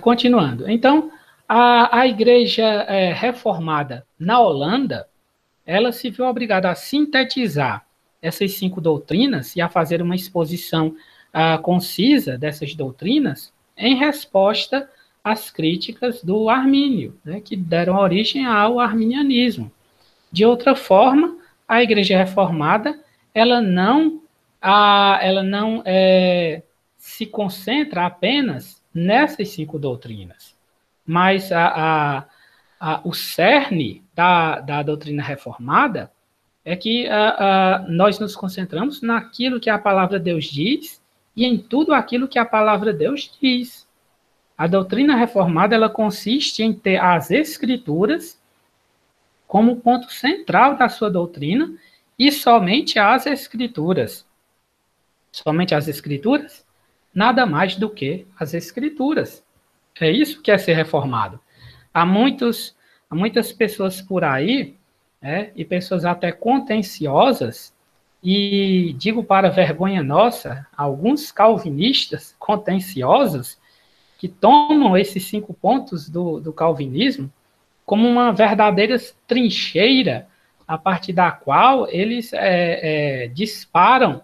Continuando. Então, a igreja reformada na Holanda, ela se viu obrigada a sintetizar essas 5 doutrinas e a fazer uma exposição concisa dessas doutrinas em resposta às críticas do Armínio, né, que deram origem ao arminianismo. De outra forma, a Igreja Reformada ela não se concentra apenas nessas 5 doutrinas, mas o cerne da doutrina reformada é que nós nos concentramos naquilo que a palavra de Deus diz e em tudo aquilo que a palavra de Deus diz. A doutrina reformada ela consiste em ter as escrituras como ponto central da sua doutrina e somente as escrituras. Somente as escrituras? Nada mais do que as escrituras. É isso que é ser reformado. Há muitas pessoas por aí, e pessoas até contenciosas, e digo para vergonha nossa, alguns calvinistas contenciosos, que tomam esses 5 pontos do calvinismo como uma verdadeira trincheira, a partir da qual eles disparam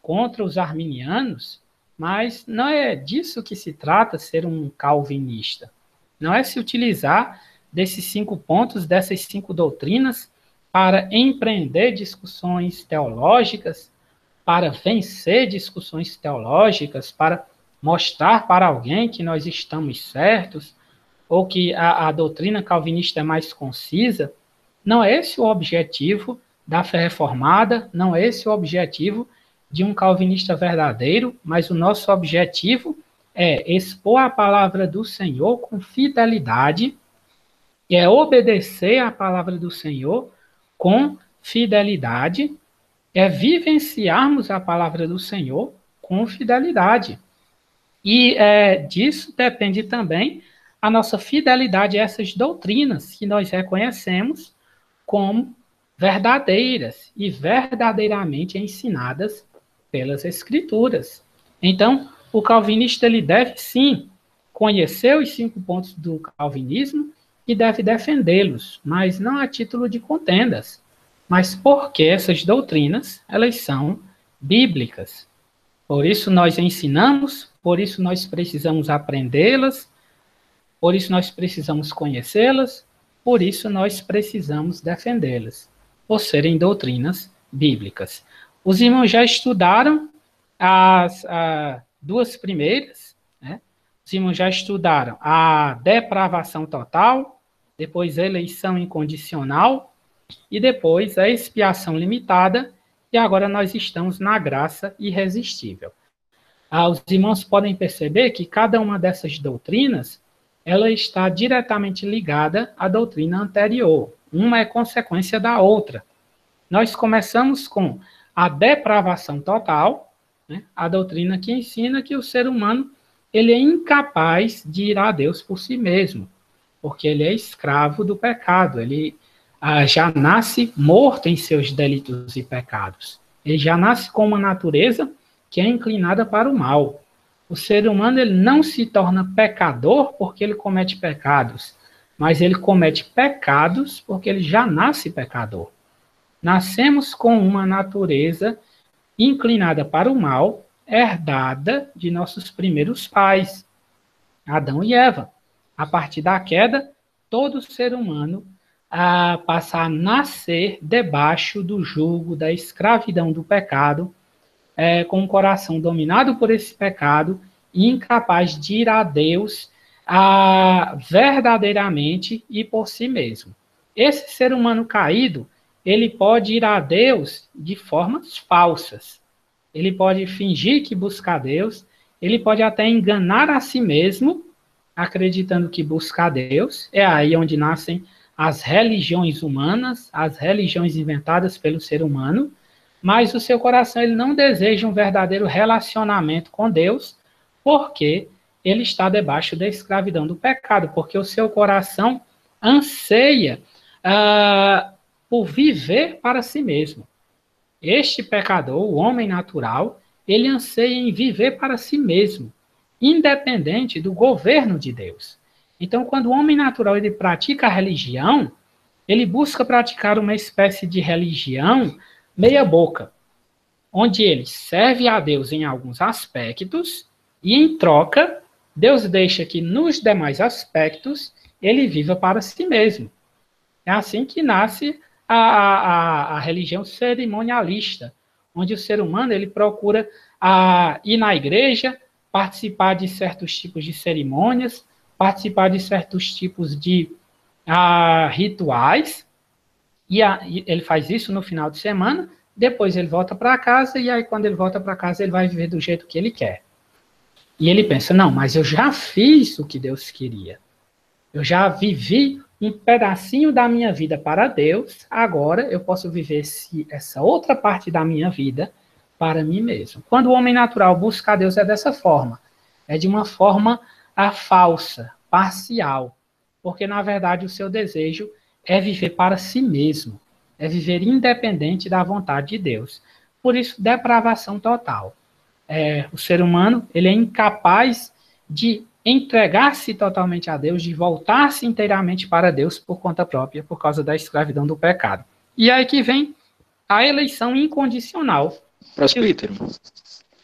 contra os arminianos, mas não é disso que se trata ser um calvinista. Não é se utilizar desses 5 pontos, dessas 5 doutrinas, para empreender discussões teológicas, para vencer discussões teológicas, para mostrar para alguém que nós estamos certos, ou que a doutrina calvinista é mais concisa. Não é esse o objetivo da fé reformada, não é esse o objetivo de um calvinista verdadeiro, mas o nosso objetivo é expor a palavra do Senhor com fidelidade, e é obedecer a palavra do Senhor com fidelidade, é vivenciarmos a palavra do Senhor com fidelidade. E disso depende também a nossa fidelidade a essas doutrinas que nós reconhecemos como verdadeiras e verdadeiramente ensinadas pelas Escrituras. Então, o calvinista ele deve sim conhecer os 5 pontos do calvinismo e deve defendê-los, mas não a título de contendas, mas porque essas doutrinas elas são bíblicas. Por isso nós ensinamos, por isso nós precisamos aprendê-las, por isso nós precisamos conhecê-las, por isso nós precisamos defendê-las, por serem doutrinas bíblicas. Os irmãos já estudaram as 2 primeiras, né? Os irmãos já estudaram a depravação total, depois a eleição incondicional e depois a expiação limitada, e agora nós estamos na graça irresistível. Os irmãos podem perceber que cada uma dessas doutrinas ela está diretamente ligada à doutrina anterior. Uma é consequência da outra. Nós começamos com a depravação total, né? A doutrina que ensina que o ser humano ele é incapaz de ir a Deus por si mesmo, porque ele é escravo do pecado, ele já nasce morto em seus delitos e pecados. Ele já nasce com uma natureza que é inclinada para o mal. O ser humano ele não se torna pecador porque ele comete pecados, mas ele comete pecados porque ele já nasce pecador. Nascemos com uma natureza inclinada para o mal, herdada de nossos primeiros pais, Adão e Eva. A partir da queda, todo ser humano passa a nascer debaixo do jugo da escravidão do pecado, com o coração dominado por esse pecado e incapaz de ir a Deus verdadeiramente e por si mesmo. Esse ser humano caído, ele pode ir a Deus de formas falsas. Ele pode fingir que busca a Deus, ele pode até enganar a si mesmo, acreditando que busca a Deus. É aí onde nascem as religiões humanas, as religiões inventadas pelo ser humano, mas o seu coração ele não deseja um verdadeiro relacionamento com Deus, porque ele está debaixo da escravidão do pecado, porque o seu coração anseia por viver para si mesmo. Este pecador, o homem natural, ele anseia em viver para si mesmo. independente do governo de Deus. Então, quando o homem natural ele pratica a religião, ele busca praticar uma espécie de religião meia boca, onde ele serve a Deus em alguns aspectos e, em troca, Deus deixa que nos demais aspectos ele viva para si mesmo. É assim que nasce a religião cerimonialista, onde o ser humano ele procura ir na igreja, participar de certos tipos de cerimônias, participar de certos tipos de rituais, e ele faz isso no final de semana, depois ele volta para casa, e aí quando ele volta para casa ele vai viver do jeito que ele quer. E ele pensa, não, mas eu já fiz o que Deus queria. Eu já vivi um pedacinho da minha vida para Deus, agora eu posso viver essa outra parte da minha vida para mim mesmo. Quando o homem natural busca a Deus é dessa forma. É de uma forma falsa, parcial. Porque, na verdade, o seu desejo é viver para si mesmo. É viver independente da vontade de Deus. Por isso, depravação total. O ser humano ele é incapaz de entregar-se totalmente a Deus, de voltar-se inteiramente para Deus por conta própria, por causa da escravidão do pecado. E aí que vem a eleição incondicional. Presbítero.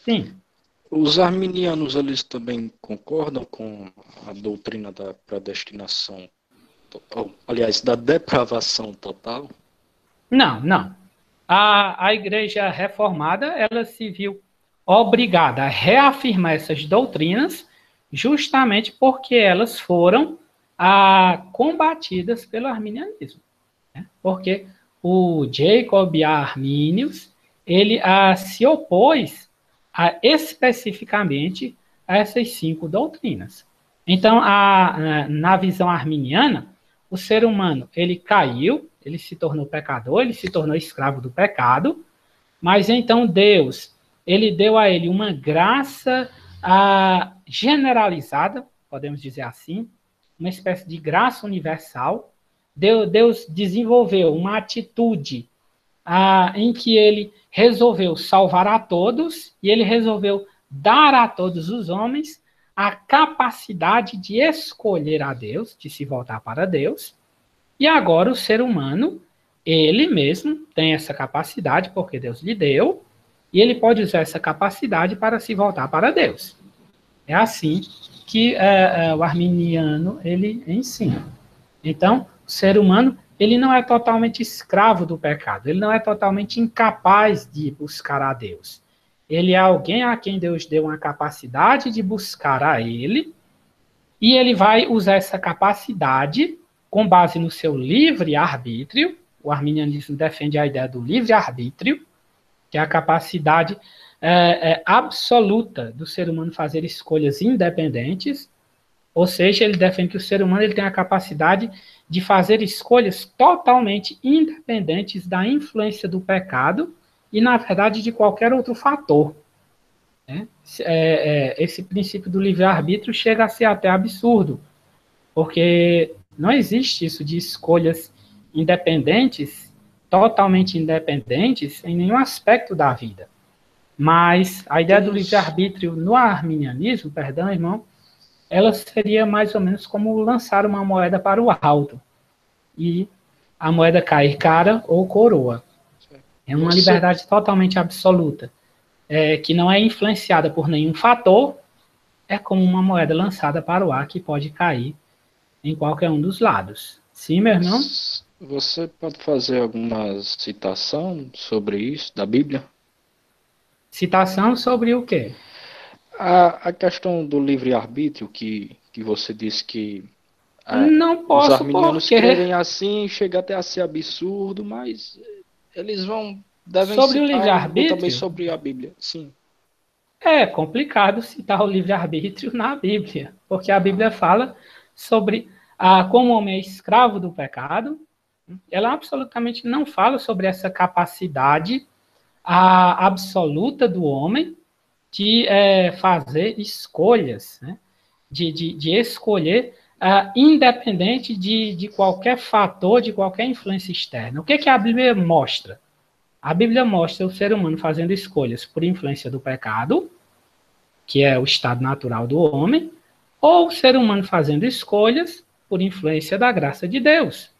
Sim. Os arminianos, eles também concordam com a doutrina da predestinação, aliás, da depravação total? Não. A Igreja Reformada, ela se viu obrigada a reafirmar essas doutrinas justamente porque elas foram combatidas pelo arminianismo. Né? Porque o Jacob Arminius, ele se opôs especificamente a essas 5 doutrinas. Então, na visão arminiana, o ser humano, ele caiu, ele se tornou pecador, ele se tornou escravo do pecado, mas então Deus, ele deu a ele uma graça generalizada, podemos dizer assim, uma espécie de graça universal. Deus desenvolveu uma atitude em que ele resolveu salvar a todos e ele resolveu dar a todos os homens a capacidade de escolher a Deus, de se voltar para Deus. E agora o ser humano, ele mesmo tem essa capacidade, porque Deus lhe deu, e ele pode usar essa capacidade para se voltar para Deus. É assim que o arminiano ele ensina. Então, o ser humano ele não é totalmente escravo do pecado, ele não é totalmente incapaz de buscar a Deus. Ele é alguém a quem Deus deu uma capacidade de buscar a ele, e ele vai usar essa capacidade com base no seu livre-arbítrio. O arminianismo defende a ideia do livre-arbítrio, que é a capacidade absoluta do ser humano fazer escolhas independentes, ou seja, ele defende que o ser humano ele tem a capacidade de fazer escolhas totalmente independentes da influência do pecado e, na verdade, de qualquer outro fator. Né? Esse princípio do livre-arbítrio chega a ser até absurdo, porque não existe isso de escolhas independentes, totalmente independentes, em nenhum aspecto da vida. Mas a ideia do livre-arbítrio no arminianismo, perdão, irmão, ela seria mais ou menos como lançar uma moeda para o alto e a moeda cair cara ou coroa. É uma liberdade totalmente absoluta, que não é influenciada por nenhum fator, é como uma moeda lançada para o ar que pode cair em qualquer um dos lados. Sim, meu irmão? Você pode fazer alguma citação sobre isso, da Bíblia? Citação sobre o quê? A questão do livre-arbítrio, que você disse que não posso, os arminianos porque querem assim, chega até a ser absurdo, mas eles devem sobre o citar livre-arbítrio também sobre a Bíblia. Sim. É complicado citar o livre-arbítrio na Bíblia, porque a Bíblia fala sobre como o homem é escravo do pecado. Ela absolutamente não fala sobre essa capacidade absoluta do homem de fazer escolhas, né? de escolher independente de qualquer fator, de qualquer influência externa. O que a Bíblia mostra? A Bíblia mostra o ser humano fazendo escolhas por influência do pecado, que é o estado natural do homem, ou o ser humano fazendo escolhas por influência da graça de Deus.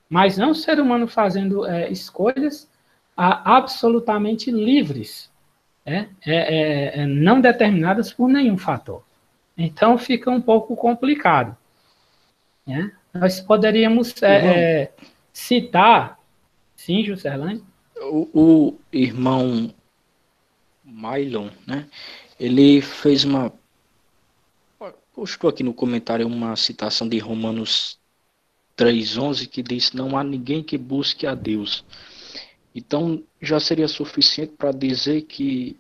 Mas não o ser humano fazendo escolhas absolutamente livres, não determinadas por nenhum fator. Então fica um pouco complicado. Né? Nós poderíamos citar, sim, Juscelane? O irmão Mylon, né? Ele fez postou aqui no comentário uma citação de Romanos 3:11 que diz: não há ninguém que busque a Deus. Então já seria suficiente para dizer que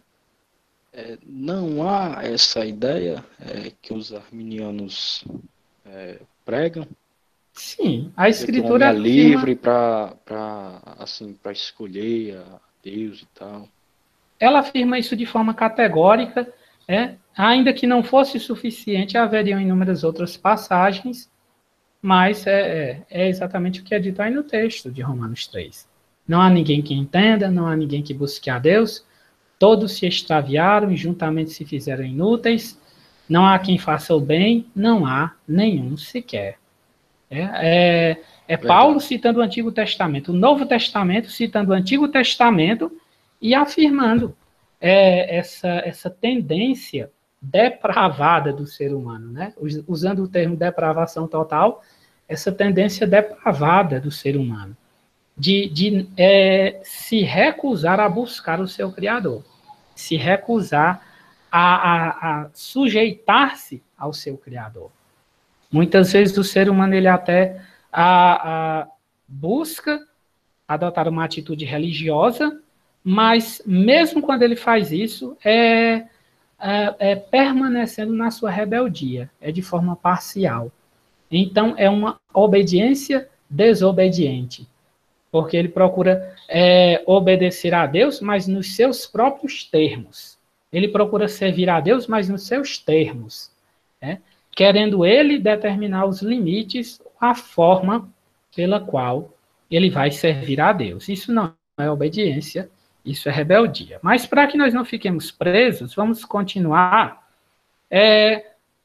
não há essa ideia que os arminianos pregam. Sim, a Que o homem escritura é afirma, livre para escolher a Deus e tal. ela afirma isso de forma categórica, ainda que não fosse suficiente, haveriam inúmeras outras passagens, mas é exatamente o que é dito aí no texto de Romanos 3. Não há ninguém que entenda, não há ninguém que busque a Deus, todos se extraviaram e juntamente se fizeram inúteis, não há quem faça o bem, não há nenhum sequer. Paulo citando o Antigo Testamento, o Novo Testamento citando o Antigo Testamento e afirmando essa tendência depravada do ser humano, né? Usando o termo depravação total, essa tendência depravada do ser humano, de se recusar a buscar o seu Criador, se recusar a sujeitar-se ao seu Criador. Muitas vezes o ser humano ele até busca adotar uma atitude religiosa, mas mesmo quando ele faz isso, permanecendo na sua rebeldia, de forma parcial. Então, é uma obediência desobediente, porque ele procura obedecer a Deus, mas nos seus próprios termos. Ele procura servir a Deus, mas nos seus termos, querendo ele determinar os limites, a forma pela qual ele vai servir a Deus. Isso não é obediência, isso é rebeldia. Mas para que nós não fiquemos presos, vamos continuar.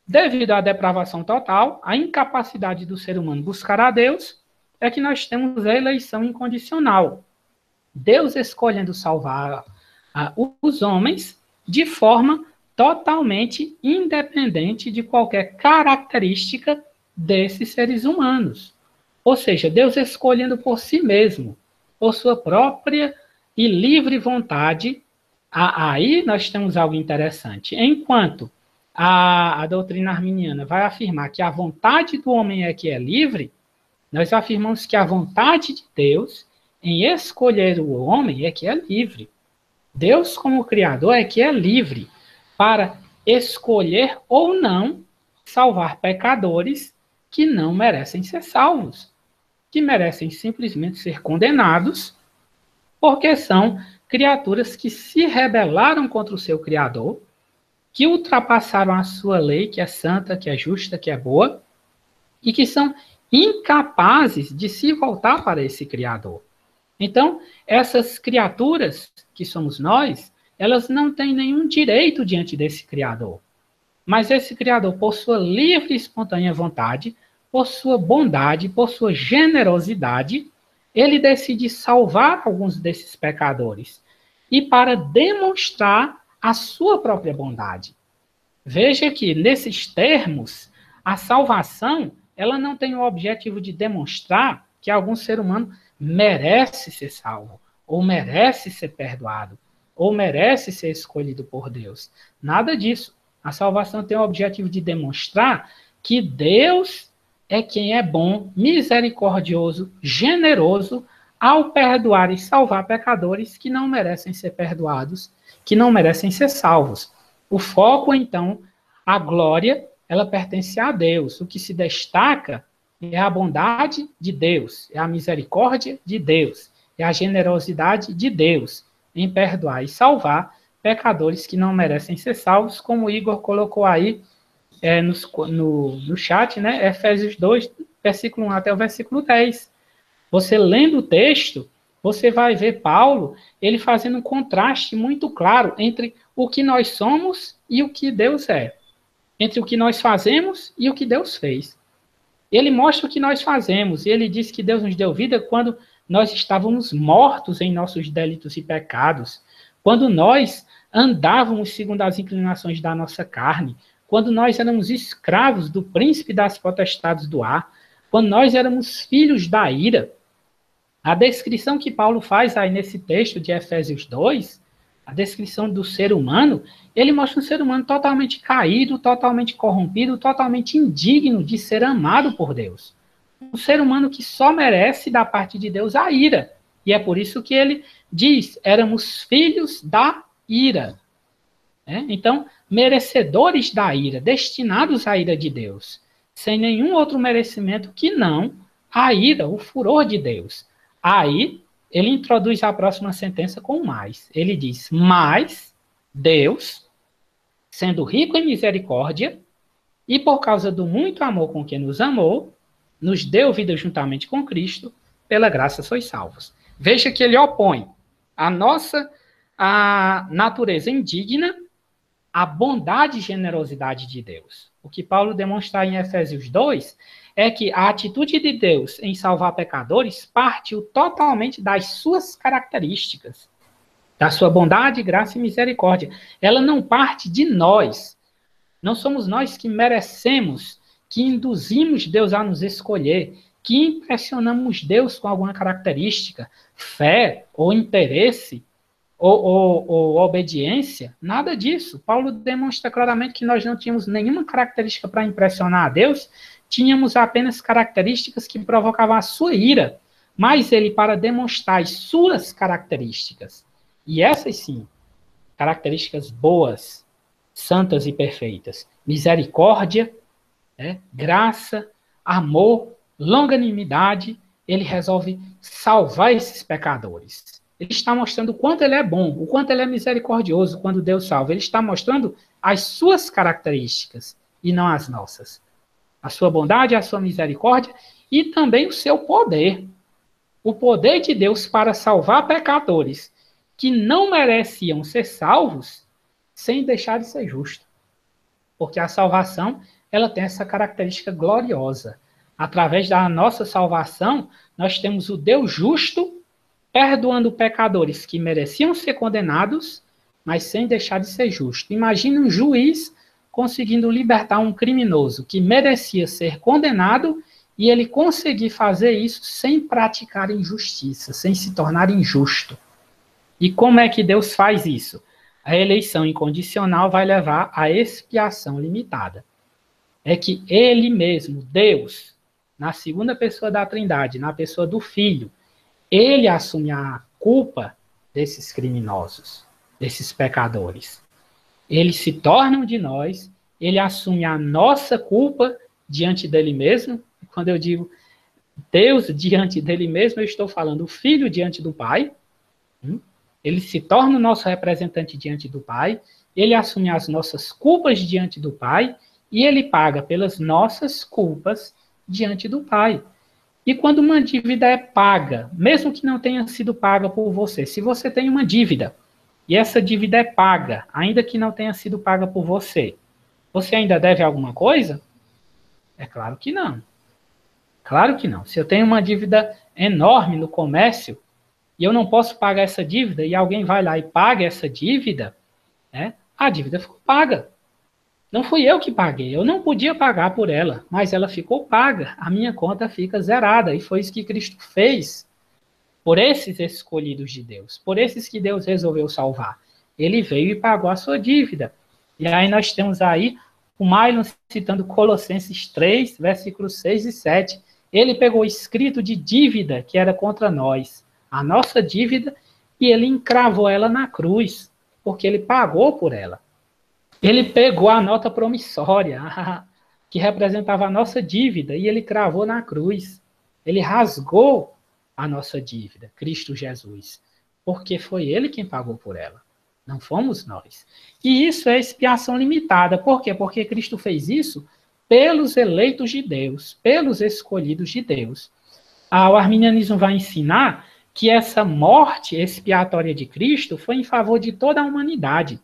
Devido à depravação total, à incapacidade do ser humano buscar a Deus, é que nós temos a eleição incondicional. Deus escolhendo salvar os homens de forma totalmente independente de qualquer característica desses seres humanos. Ou seja, Deus escolhendo por si mesmo, por sua própria e livre vontade. Aí nós temos algo interessante. Enquanto a doutrina arminiana vai afirmar que a vontade do homem é que é livre, nós afirmamos que a vontade de Deus em escolher o homem é que é livre. Deus, como Criador, é que é livre para escolher ou não salvar pecadores que não merecem ser salvos, que merecem simplesmente ser condenados, porque são criaturas que se rebelaram contra o seu Criador, que ultrapassaram a sua lei, que é santa, que é justa, que é boa, e que são incapazes de se voltar para esse Criador. Então, essas criaturas, que somos nós, elas não têm nenhum direito diante desse Criador. Mas esse Criador, por sua livre e espontânea vontade, por sua bondade, por sua generosidade, ele decide salvar alguns desses pecadores. E para demonstrar a sua própria bondade. Veja que, nesses termos, a salvação ela não tem o objetivo de demonstrar que algum ser humano merece ser salvo, ou merece ser perdoado, ou merece ser escolhido por Deus. Nada disso. A salvação tem o objetivo de demonstrar que Deus é quem é bom, misericordioso, generoso, ao perdoar e salvar pecadores que não merecem ser perdoados, que não merecem ser salvos. O foco, então, a glória, ela pertence a Deus. O que se destaca é a bondade de Deus, é a misericórdia de Deus, é a generosidade de Deus em perdoar e salvar pecadores que não merecem ser salvos, como o Igor colocou aí no chat, né? Efésios 2, versículo 1 até o versículo 10. Você lendo o texto, você vai ver Paulo, ele fazendo um contraste muito claro entre o que nós somos e o que Deus é. Entre o que nós fazemos e o que Deus fez. Ele mostra o que nós fazemos, e ele diz que Deus nos deu vida quando nós estávamos mortos em nossos delitos e pecados, quando nós andávamos segundo as inclinações da nossa carne, quando nós éramos escravos do príncipe das potestades do ar, quando nós éramos filhos da ira. A descrição que Paulo faz aí nesse texto de Efésios 2, a descrição do ser humano, ele mostra um ser humano totalmente caído, totalmente corrompido, totalmente indigno de ser amado por Deus. Um ser humano que só merece da parte de Deus a ira. E é por isso que ele diz, éramos filhos da ira. Então, merecedores da ira, destinados à ira de Deus, sem nenhum outro merecimento que não a ira, o furor de Deus. Aí, ele introduz a próxima sentença com mais. Ele diz, mas Deus, sendo rico em misericórdia, e por causa do muito amor com que nos amou, nos deu vida juntamente com Cristo, pela graça sois salvos. Veja que ele opõe a natureza indigna à bondade e generosidade de Deus. O que Paulo demonstra em Efésios 2 é que a atitude de Deus em salvar pecadores partiu totalmente das suas características, da sua bondade, graça e misericórdia. Ela não parte de nós. Não somos nós que merecemos, que induzimos Deus a nos escolher, que impressionamos Deus com alguma característica, fé ou interesse, ou obediência, nada disso. Paulo demonstra claramente que nós não tínhamos nenhuma característica para impressionar a Deus, tínhamos apenas características que provocavam a sua ira, mas ele, para demonstrar as suas características, e essas sim, características boas, santas e perfeitas, misericórdia, graça, amor, longanimidade, ele resolve salvar esses pecadores. Ele está mostrando o quanto ele é bom, o quanto ele é misericordioso quando Deus salva. Ele está mostrando as suas características e não as nossas. A sua bondade, a sua misericórdia e também o seu poder. O poder de Deus para salvar pecadores que não mereciam ser salvos sem deixar de ser justo. Porque a salvação, ela tem essa característica gloriosa. Através da nossa salvação, nós temos o Deus justo perdoando pecadores que mereciam ser condenados, mas sem deixar de ser justo. Imagine um juiz conseguindo libertar um criminoso que merecia ser condenado e ele conseguir fazer isso sem praticar injustiça, sem se tornar injusto. E como é que Deus faz isso? A eleição incondicional vai levar à expiação limitada. É que ele mesmo, Deus, na segunda pessoa da Trindade, na pessoa do Filho, ele assume a culpa desses criminosos, desses pecadores. Eles se tornam de nós, ele assume a nossa culpa diante dele mesmo. Quando eu digo Deus diante dele mesmo, eu estou falando o Filho diante do Pai. Ele se torna o nosso representante diante do Pai, ele assume as nossas culpas diante do Pai e ele paga pelas nossas culpas diante do Pai. E quando uma dívida é paga, mesmo que não tenha sido paga por você, se você tem uma dívida e essa dívida é paga, ainda que não tenha sido paga por você, você ainda deve alguma coisa? É claro que não. Claro que não. Se eu tenho uma dívida enorme no comércio e eu não posso pagar essa dívida e alguém vai lá e paga essa dívida, a dívida ficou paga. Não fui eu que paguei, eu não podia pagar por ela, mas ela ficou paga, a minha conta fica zerada, e foi isso que Cristo fez por esses escolhidos de Deus, por esses que Deus resolveu salvar. Ele veio e pagou a sua dívida. E aí nós temos aí o Mylon citando Colossenses 3, versículos 6 e 7. Ele pegou o escrito de dívida que era contra nós, a nossa dívida, e ele encravou ela na cruz, porque ele pagou por ela. Ele pegou a nota promissória, que representava a nossa dívida, e ele cravou na cruz. Ele rasgou a nossa dívida, Cristo Jesus, porque foi ele quem pagou por ela, não fomos nós. E isso é expiação limitada. Por quê? Porque Cristo fez isso pelos eleitos de Deus, pelos escolhidos de Deus. O arminianismo vai ensinar que essa morte expiatória de Cristo foi em favor de toda a humanidade.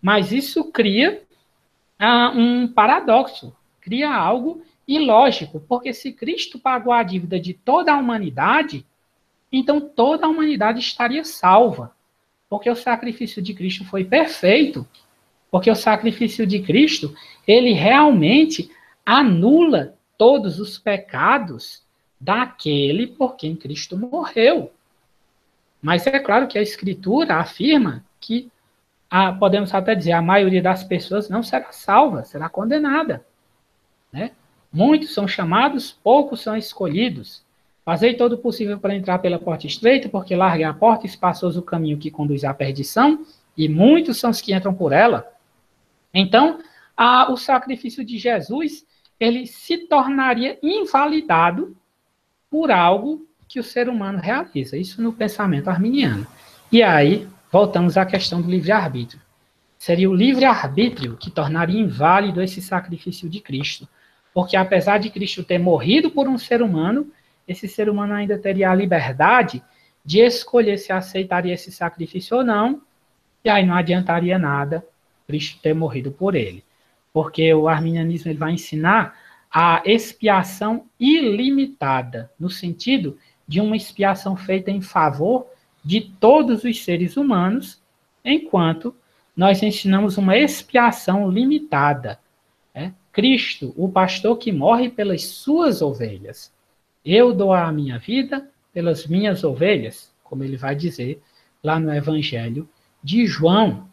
Mas isso cria um paradoxo, cria algo ilógico, porque se Cristo pagou a dívida de toda a humanidade, então toda a humanidade estaria salva, porque o sacrifício de Cristo foi perfeito, porque o sacrifício de Cristo, ele realmente anula todos os pecados daquele por quem Cristo morreu. Mas é claro que a Escritura afirma que, podemos até dizer, a maioria das pessoas não será salva, será condenada. Né? Muitos são chamados, poucos são escolhidos. Fazei todo o possível para entrar pela porta estreita, porque larga é a porta e espaçoso o caminho que conduz à perdição, e muitos são os que entram por ela. Então, o sacrifício de Jesus, ele se tornaria invalidado por algo que o ser humano realiza. Isso no pensamento arminiano. E aí, voltamos à questão do livre-arbítrio. Seria o livre-arbítrio que tornaria inválido esse sacrifício de Cristo. Porque apesar de Cristo ter morrido por um ser humano, esse ser humano ainda teria a liberdade de escolher se aceitaria esse sacrifício ou não, e aí não adiantaria nada Cristo ter morrido por ele. Porque o arminianismo ele vai ensinar a expiação ilimitada, no sentido de uma expiação feita em favor de todos os seres humanos, enquanto nós ensinamos uma expiação limitada. Cristo, o pastor que morre pelas suas ovelhas. Eu dou a minha vida pelas minhas ovelhas, como ele vai dizer lá no Evangelho de João.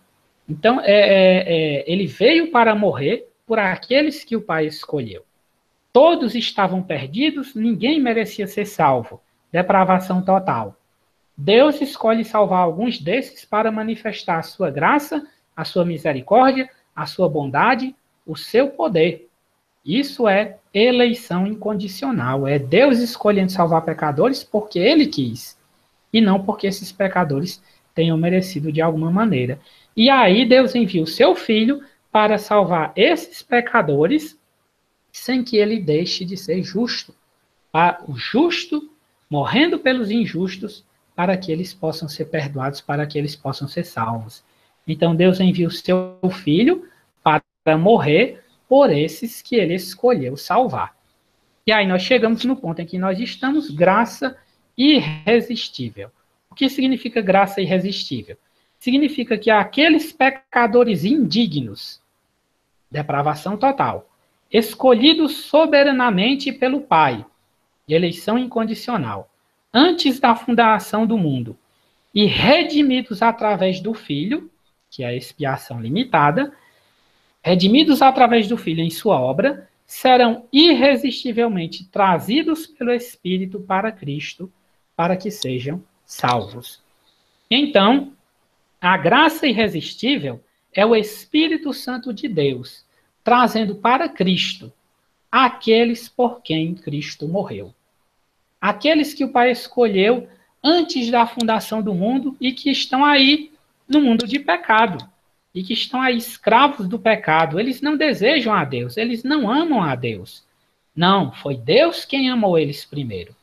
Então, ele veio para morrer por aqueles que o Pai escolheu. Todos estavam perdidos, ninguém merecia ser salvo. Depravação total. Deus escolhe salvar alguns desses para manifestar a sua graça, a sua misericórdia, a sua bondade, o seu poder. Isso é eleição incondicional. É Deus escolhendo salvar pecadores porque Ele quis. E não porque esses pecadores tenham merecido de alguma maneira. E aí Deus envia o seu Filho para salvar esses pecadores sem que ele deixe de ser justo. O justo morrendo pelos injustos para que eles possam ser perdoados, para que eles possam ser salvos. Então Deus envia o seu Filho para morrer por esses que ele escolheu salvar. E aí nós chegamos no ponto em que nós estamos, graça irresistível. O que significa graça irresistível? Significa que aqueles pecadores indignos, depravação total, escolhidos soberanamente pelo Pai, eleição incondicional, antes da fundação do mundo, e redimidos através do Filho, que é a expiação limitada, redimidos através do Filho em sua obra, serão irresistivelmente trazidos pelo Espírito para Cristo, para que sejam salvos. Então, a graça irresistível é o Espírito Santo de Deus, trazendo para Cristo aqueles por quem Cristo morreu. Aqueles que o Pai escolheu antes da fundação do mundo e que estão aí no mundo de pecado. E que estão aí escravos do pecado. Eles não desejam a Deus, eles não amam a Deus. Não, foi Deus quem amou eles primeiro.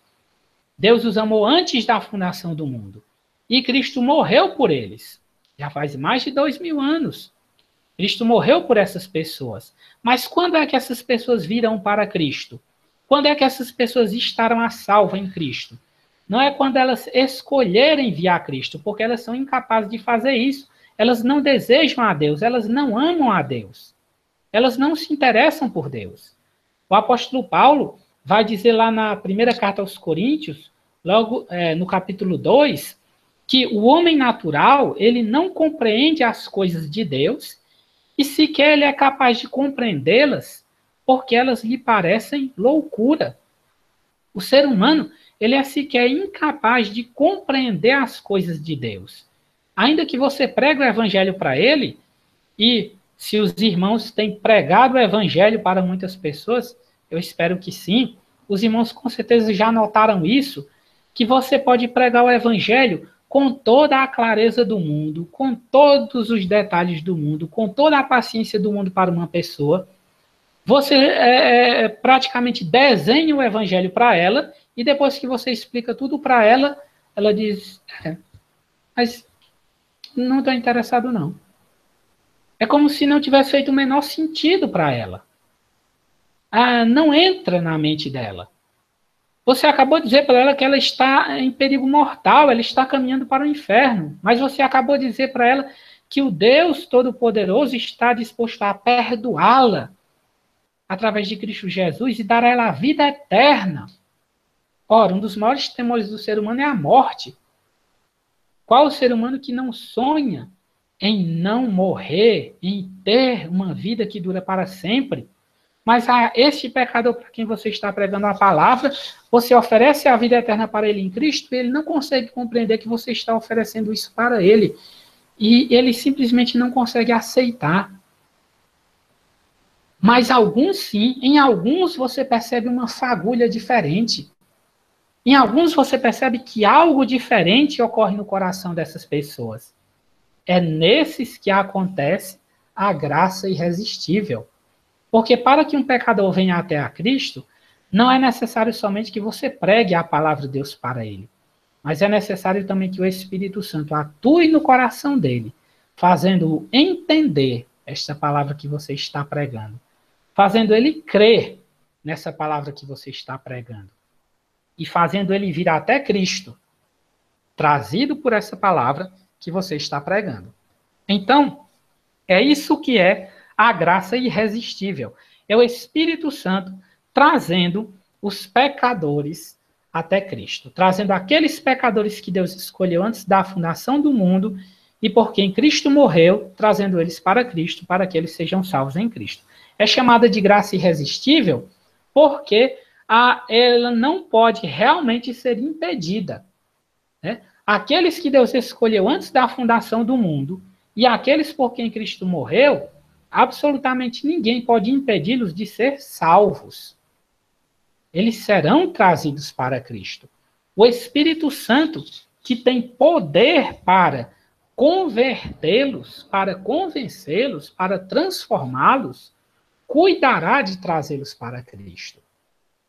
Deus os amou antes da fundação do mundo. E Cristo morreu por eles. Já faz mais de 2000 anos. Cristo morreu por essas pessoas. Mas quando é que essas pessoas virão para Cristo? Quando é que essas pessoas estarão a salvo em Cristo? Não é quando elas escolherem vir a Cristo, porque elas são incapazes de fazer isso. Elas não desejam a Deus, elas não amam a Deus. Elas não se interessam por Deus. O apóstolo Paulo vai dizer lá na primeira carta aos Coríntios, logo no capítulo 2, que o homem natural, ele não compreende as coisas de Deus e sequer ele é capaz de compreendê-las porque elas lhe parecem loucura. O ser humano, ele é sequer incapaz de compreender as coisas de Deus. Ainda que você pregue o evangelho para ele, e se os irmãos têm pregado o evangelho para muitas pessoas, eu espero que sim, os irmãos com certeza já notaram isso, que você pode pregar o evangelho com toda a clareza do mundo, com todos os detalhes do mundo, com toda a paciência do mundo para uma pessoa. Você praticamente desenha o evangelho para ela, e depois que você explica tudo para ela, ela diz, mas não estou interessado não. É como se não tivesse feito o menor sentido para ela. Não entra na mente dela. Você acabou de dizer para ela que ela está em perigo mortal, ela está caminhando para o inferno. Mas você acabou de dizer para ela que o Deus Todo-Poderoso está disposto a perdoá-la através de Cristo Jesus e dar a ela a vida eterna. Ora, um dos maiores temores do ser humano é a morte. Qual o ser humano que não sonha em não morrer, em ter uma vida que dura para sempre? Mas a este pecador para quem você está pregando a palavra, você oferece a vida eterna para ele em Cristo, e ele não consegue compreender que você está oferecendo isso para ele. E ele simplesmente não consegue aceitar. Mas alguns sim, em alguns você percebe uma fagulha diferente. Em alguns você percebe que algo diferente ocorre no coração dessas pessoas. É nesses que acontece a graça irresistível. Porque para que um pecador venha até a Cristo, não é necessário somente que você pregue a palavra de Deus para ele, mas é necessário também que o Espírito Santo atue no coração dele, fazendo-o entender esta palavra que você está pregando, fazendo ele crer nessa palavra que você está pregando e fazendo ele vir até Cristo, trazido por essa palavra que você está pregando. Então, é isso que é a graça irresistível. É o Espírito Santo trazendo os pecadores até Cristo, trazendo aqueles pecadores que Deus escolheu antes da fundação do mundo e por quem Cristo morreu, trazendo eles para Cristo, para que eles sejam salvos em Cristo. É chamada de graça irresistível porque ela não pode realmente ser impedida. Né? Aqueles que Deus escolheu antes da fundação do mundo e aqueles por quem Cristo morreu, absolutamente ninguém pode impedi-los de ser salvos. Eles serão trazidos para Cristo. O Espírito Santo, que tem poder para convertê-los, para convencê-los, para transformá-los, cuidará de trazê-los para Cristo.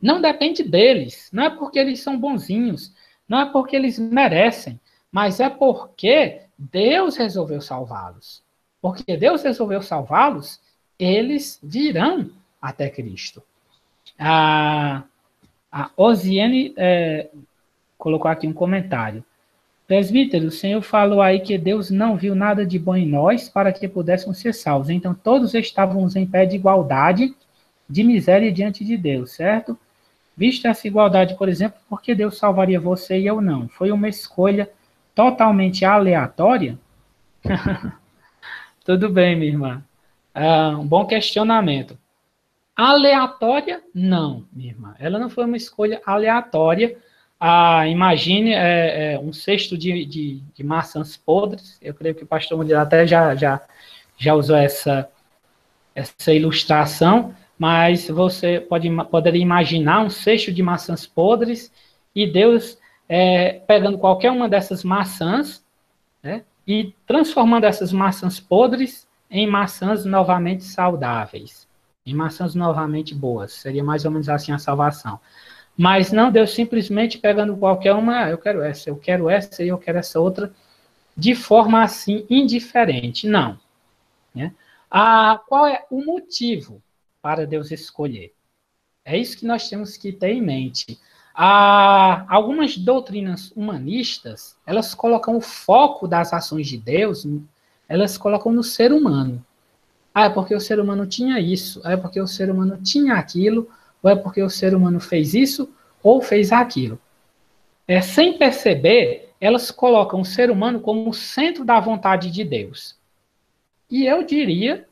Não depende deles, não é porque eles são bonzinhos, não é porque eles merecem, mas é porque Deus resolveu salvá-los. Porque Deus resolveu salvá-los, eles virão até Cristo. A Osiane colocou aqui um comentário. Presbítero, o senhor falou aí que Deus não viu nada de bom em nós para que pudéssemos ser salvos. Então, todos estávamos em pé de igualdade, de miséria diante de Deus, certo? Vista essa igualdade, por exemplo, por que Deus salvaria você e eu não? Foi uma escolha totalmente aleatória? Tudo bem, minha irmã. Um bom questionamento. Aleatória? Não, minha irmã. Ela não foi uma escolha aleatória. Imagine um cesto de maçãs podres. Eu creio que o pastor Murilo até já usou essa ilustração, mas você poderia imaginar um cesto de maçãs podres e Deus pegando qualquer uma dessas maçãs, né, e transformando essas maçãs podres em maçãs novamente saudáveis, em maçãs novamente boas. Seria mais ou menos assim a salvação. Mas não, Deus simplesmente pegando qualquer uma, eu quero essa e eu quero essa outra, de forma assim indiferente. Não. Né? Qual é o motivo para Deus escolher? É isso que nós temos que ter em mente. Algumas doutrinas humanistas, elas colocam o foco das ações de Deus, elas colocam no ser humano. É porque o ser humano tinha isso, é porque o ser humano tinha aquilo, ou é porque o ser humano fez isso, ou fez aquilo. Sem perceber, elas colocam o ser humano como o centro da vontade de Deus. E eu diria,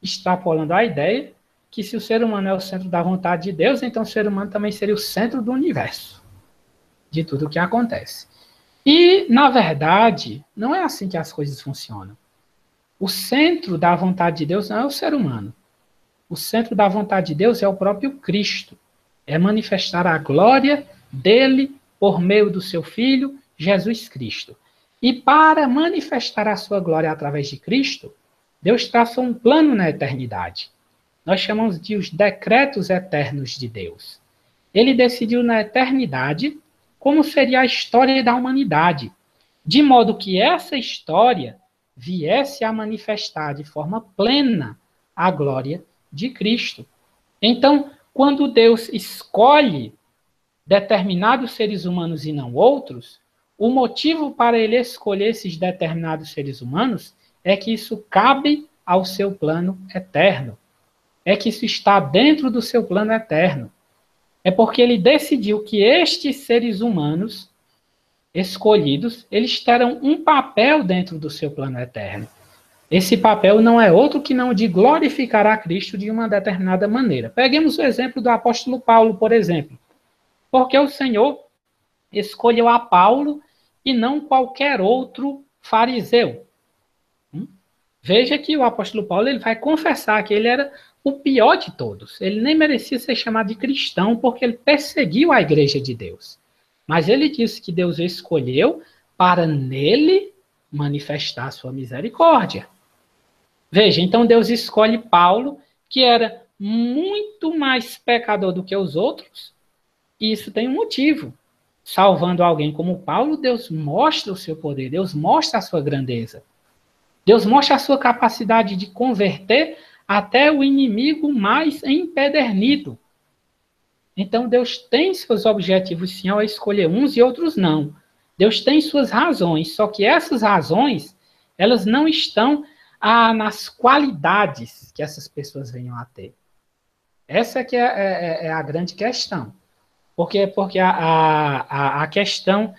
extrapolando a ideia, que se o ser humano é o centro da vontade de Deus, então o ser humano também seria o centro do universo, de tudo o que acontece. E, na verdade, não é assim que as coisas funcionam. O centro da vontade de Deus não é o ser humano. O centro da vontade de Deus é o próprio Cristo. É manifestar a glória dele por meio do seu Filho, Jesus Cristo. E para manifestar a sua glória através de Cristo, Deus traçou um plano na eternidade. Nós chamamos de os decretos eternos de Deus. Ele decidiu na eternidade como seria a história da humanidade, de modo que essa história viesse a manifestar de forma plena a glória de Cristo. Então, quando Deus escolhe determinados seres humanos e não outros, o motivo para ele escolher esses determinados seres humanos é que isso cabe ao seu plano eterno. É que isso está dentro do seu plano eterno. É porque ele decidiu que estes seres humanos escolhidos, eles terão um papel dentro do seu plano eterno. Esse papel não é outro que não de glorificar a Cristo de uma determinada maneira. Peguemos o exemplo do apóstolo Paulo, por exemplo. Porque o Senhor escolheu a Paulo e não qualquer outro fariseu. Veja que o apóstolo Paulo ele vai confessar que ele era o pior de todos. Ele nem merecia ser chamado de cristão porque ele perseguiu a igreja de Deus. Mas ele disse que Deus o escolheu para nele manifestar a sua misericórdia. Veja, então Deus escolhe Paulo, que era muito mais pecador do que os outros, e isso tem um motivo. Salvando alguém como Paulo, Deus mostra o seu poder, Deus mostra a sua grandeza. Deus mostra a sua capacidade de converter até o inimigo mais empedernido. Então, Deus tem seus objetivos, sim, ao escolher uns e outros não. Deus tem suas razões, só que essas razões, elas não estão nas qualidades que essas pessoas venham a ter. Essa que é a grande questão. Porque a questão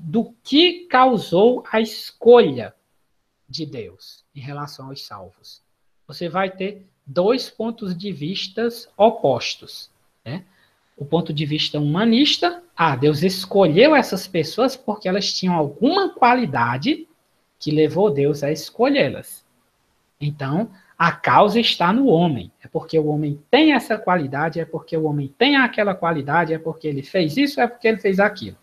do que causou a escolha de Deus em relação aos salvos. Você vai ter dois pontos de vista opostos. Né? O ponto de vista humanista, Deus escolheu essas pessoas porque elas tinham alguma qualidade que levou Deus a escolhê-las. Então, a causa está no homem. É porque o homem tem essa qualidade, é porque o homem tem aquela qualidade, é porque ele fez isso, é porque ele fez aquilo.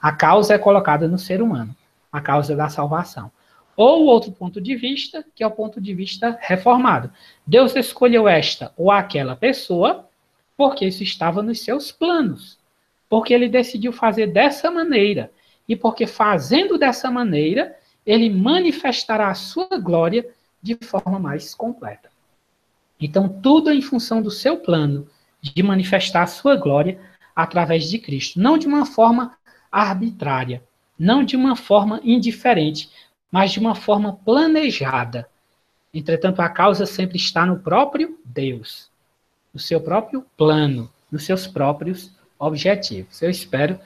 A causa é colocada no ser humano, a causa da salvação. Ou outro ponto de vista, que é o ponto de vista reformado. Deus escolheu esta ou aquela pessoa porque isso estava nos seus planos. Porque ele decidiu fazer dessa maneira. E porque fazendo dessa maneira, ele manifestará a sua glória de forma mais completa. Então, tudo em função do seu plano de manifestar a sua glória através de Cristo. Não de uma forma arbitrária, não de uma forma indiferente, mas de uma forma planejada. Entretanto, a causa sempre está no próprio Deus, no seu próprio plano, nos seus próprios objetivos. Eu espero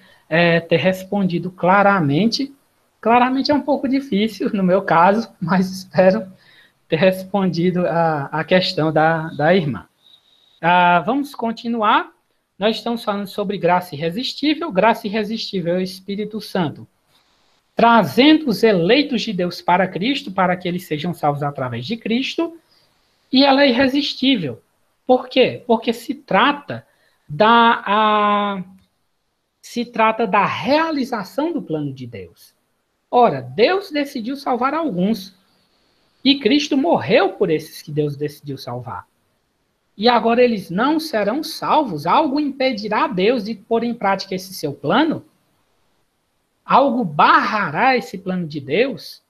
ter respondido claramente. Claramente é um pouco difícil, no meu caso, mas espero ter respondido a questão da irmã. Vamos continuar. Nós estamos falando sobre graça irresistível. Graça irresistível é o Espírito Santo trazendo os eleitos de Deus para Cristo, para que eles sejam salvos através de Cristo, e ela é irresistível. Por quê? Porque se trata da realização do plano de Deus. Ora, Deus decidiu salvar alguns, e Cristo morreu por esses que Deus decidiu salvar. E agora eles não serão salvos? Algo impedirá Deus de pôr em prática esse seu plano? Algo barrará esse plano de Deus?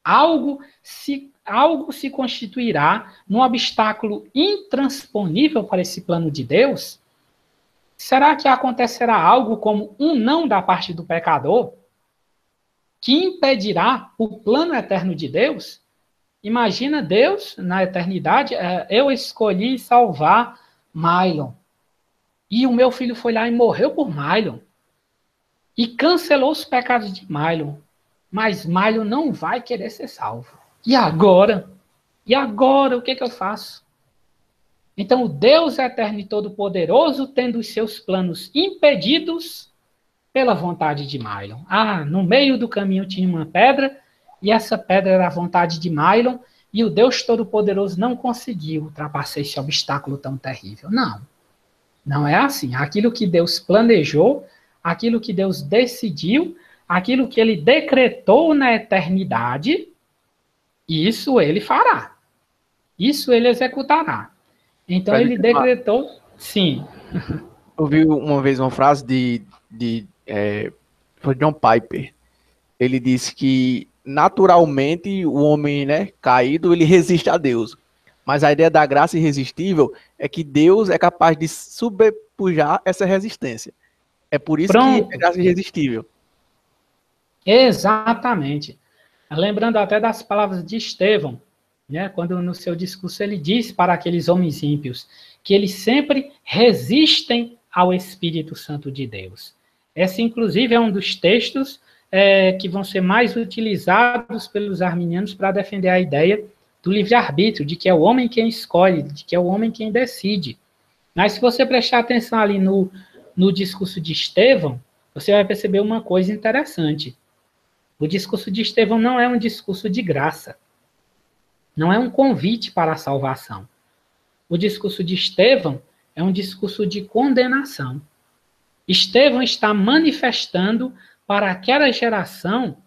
Algo se constituirá num obstáculo intransponível para esse plano de Deus? Será que acontecerá algo como um não da parte do pecador que impedirá o plano eterno de Deus? Imagina Deus, na eternidade, eu escolhi salvar Mylon. E o meu filho foi lá e morreu por Mylon. E cancelou os pecados de Mylon. Mas Mylon não vai querer ser salvo. E agora? E agora, o que eu faço? Então, o Deus eterno e todo-poderoso, tendo os seus planos impedidos pela vontade de Mylon. No meio do caminho tinha uma pedra, e essa pedra era a vontade de Mylon, e o Deus Todo-Poderoso não conseguiu ultrapassar esse obstáculo tão terrível. Não. Não é assim. Aquilo que Deus planejou, aquilo que Deus decidiu, aquilo que ele decretou na eternidade, isso ele fará. Isso ele executará. Então ele decretou, sim. ouvi uma vez uma frase foi John Piper. Ele disse que naturalmente o homem, né, caído, ele resiste a Deus. Mas a ideia da graça irresistível é que Deus é capaz de sobrepujar essa resistência. É por isso que é Pronto. graça irresistível. Exatamente. Lembrando até das palavras de Estevão, né, quando no seu discurso ele diz para aqueles homens ímpios que eles sempre resistem ao Espírito Santo de Deus. Esse, inclusive, é um dos textos que vão ser mais utilizados pelos arminianos para defender a ideia do livre-arbítrio, de que é o homem quem escolhe, de que é o homem quem decide. Mas se você prestar atenção ali no discurso de Estevão, você vai perceber uma coisa interessante. O discurso de Estevão não é um discurso de graça. Não é um convite para a salvação. O discurso de Estevão é um discurso de condenação. Estevão está manifestando para aquela geração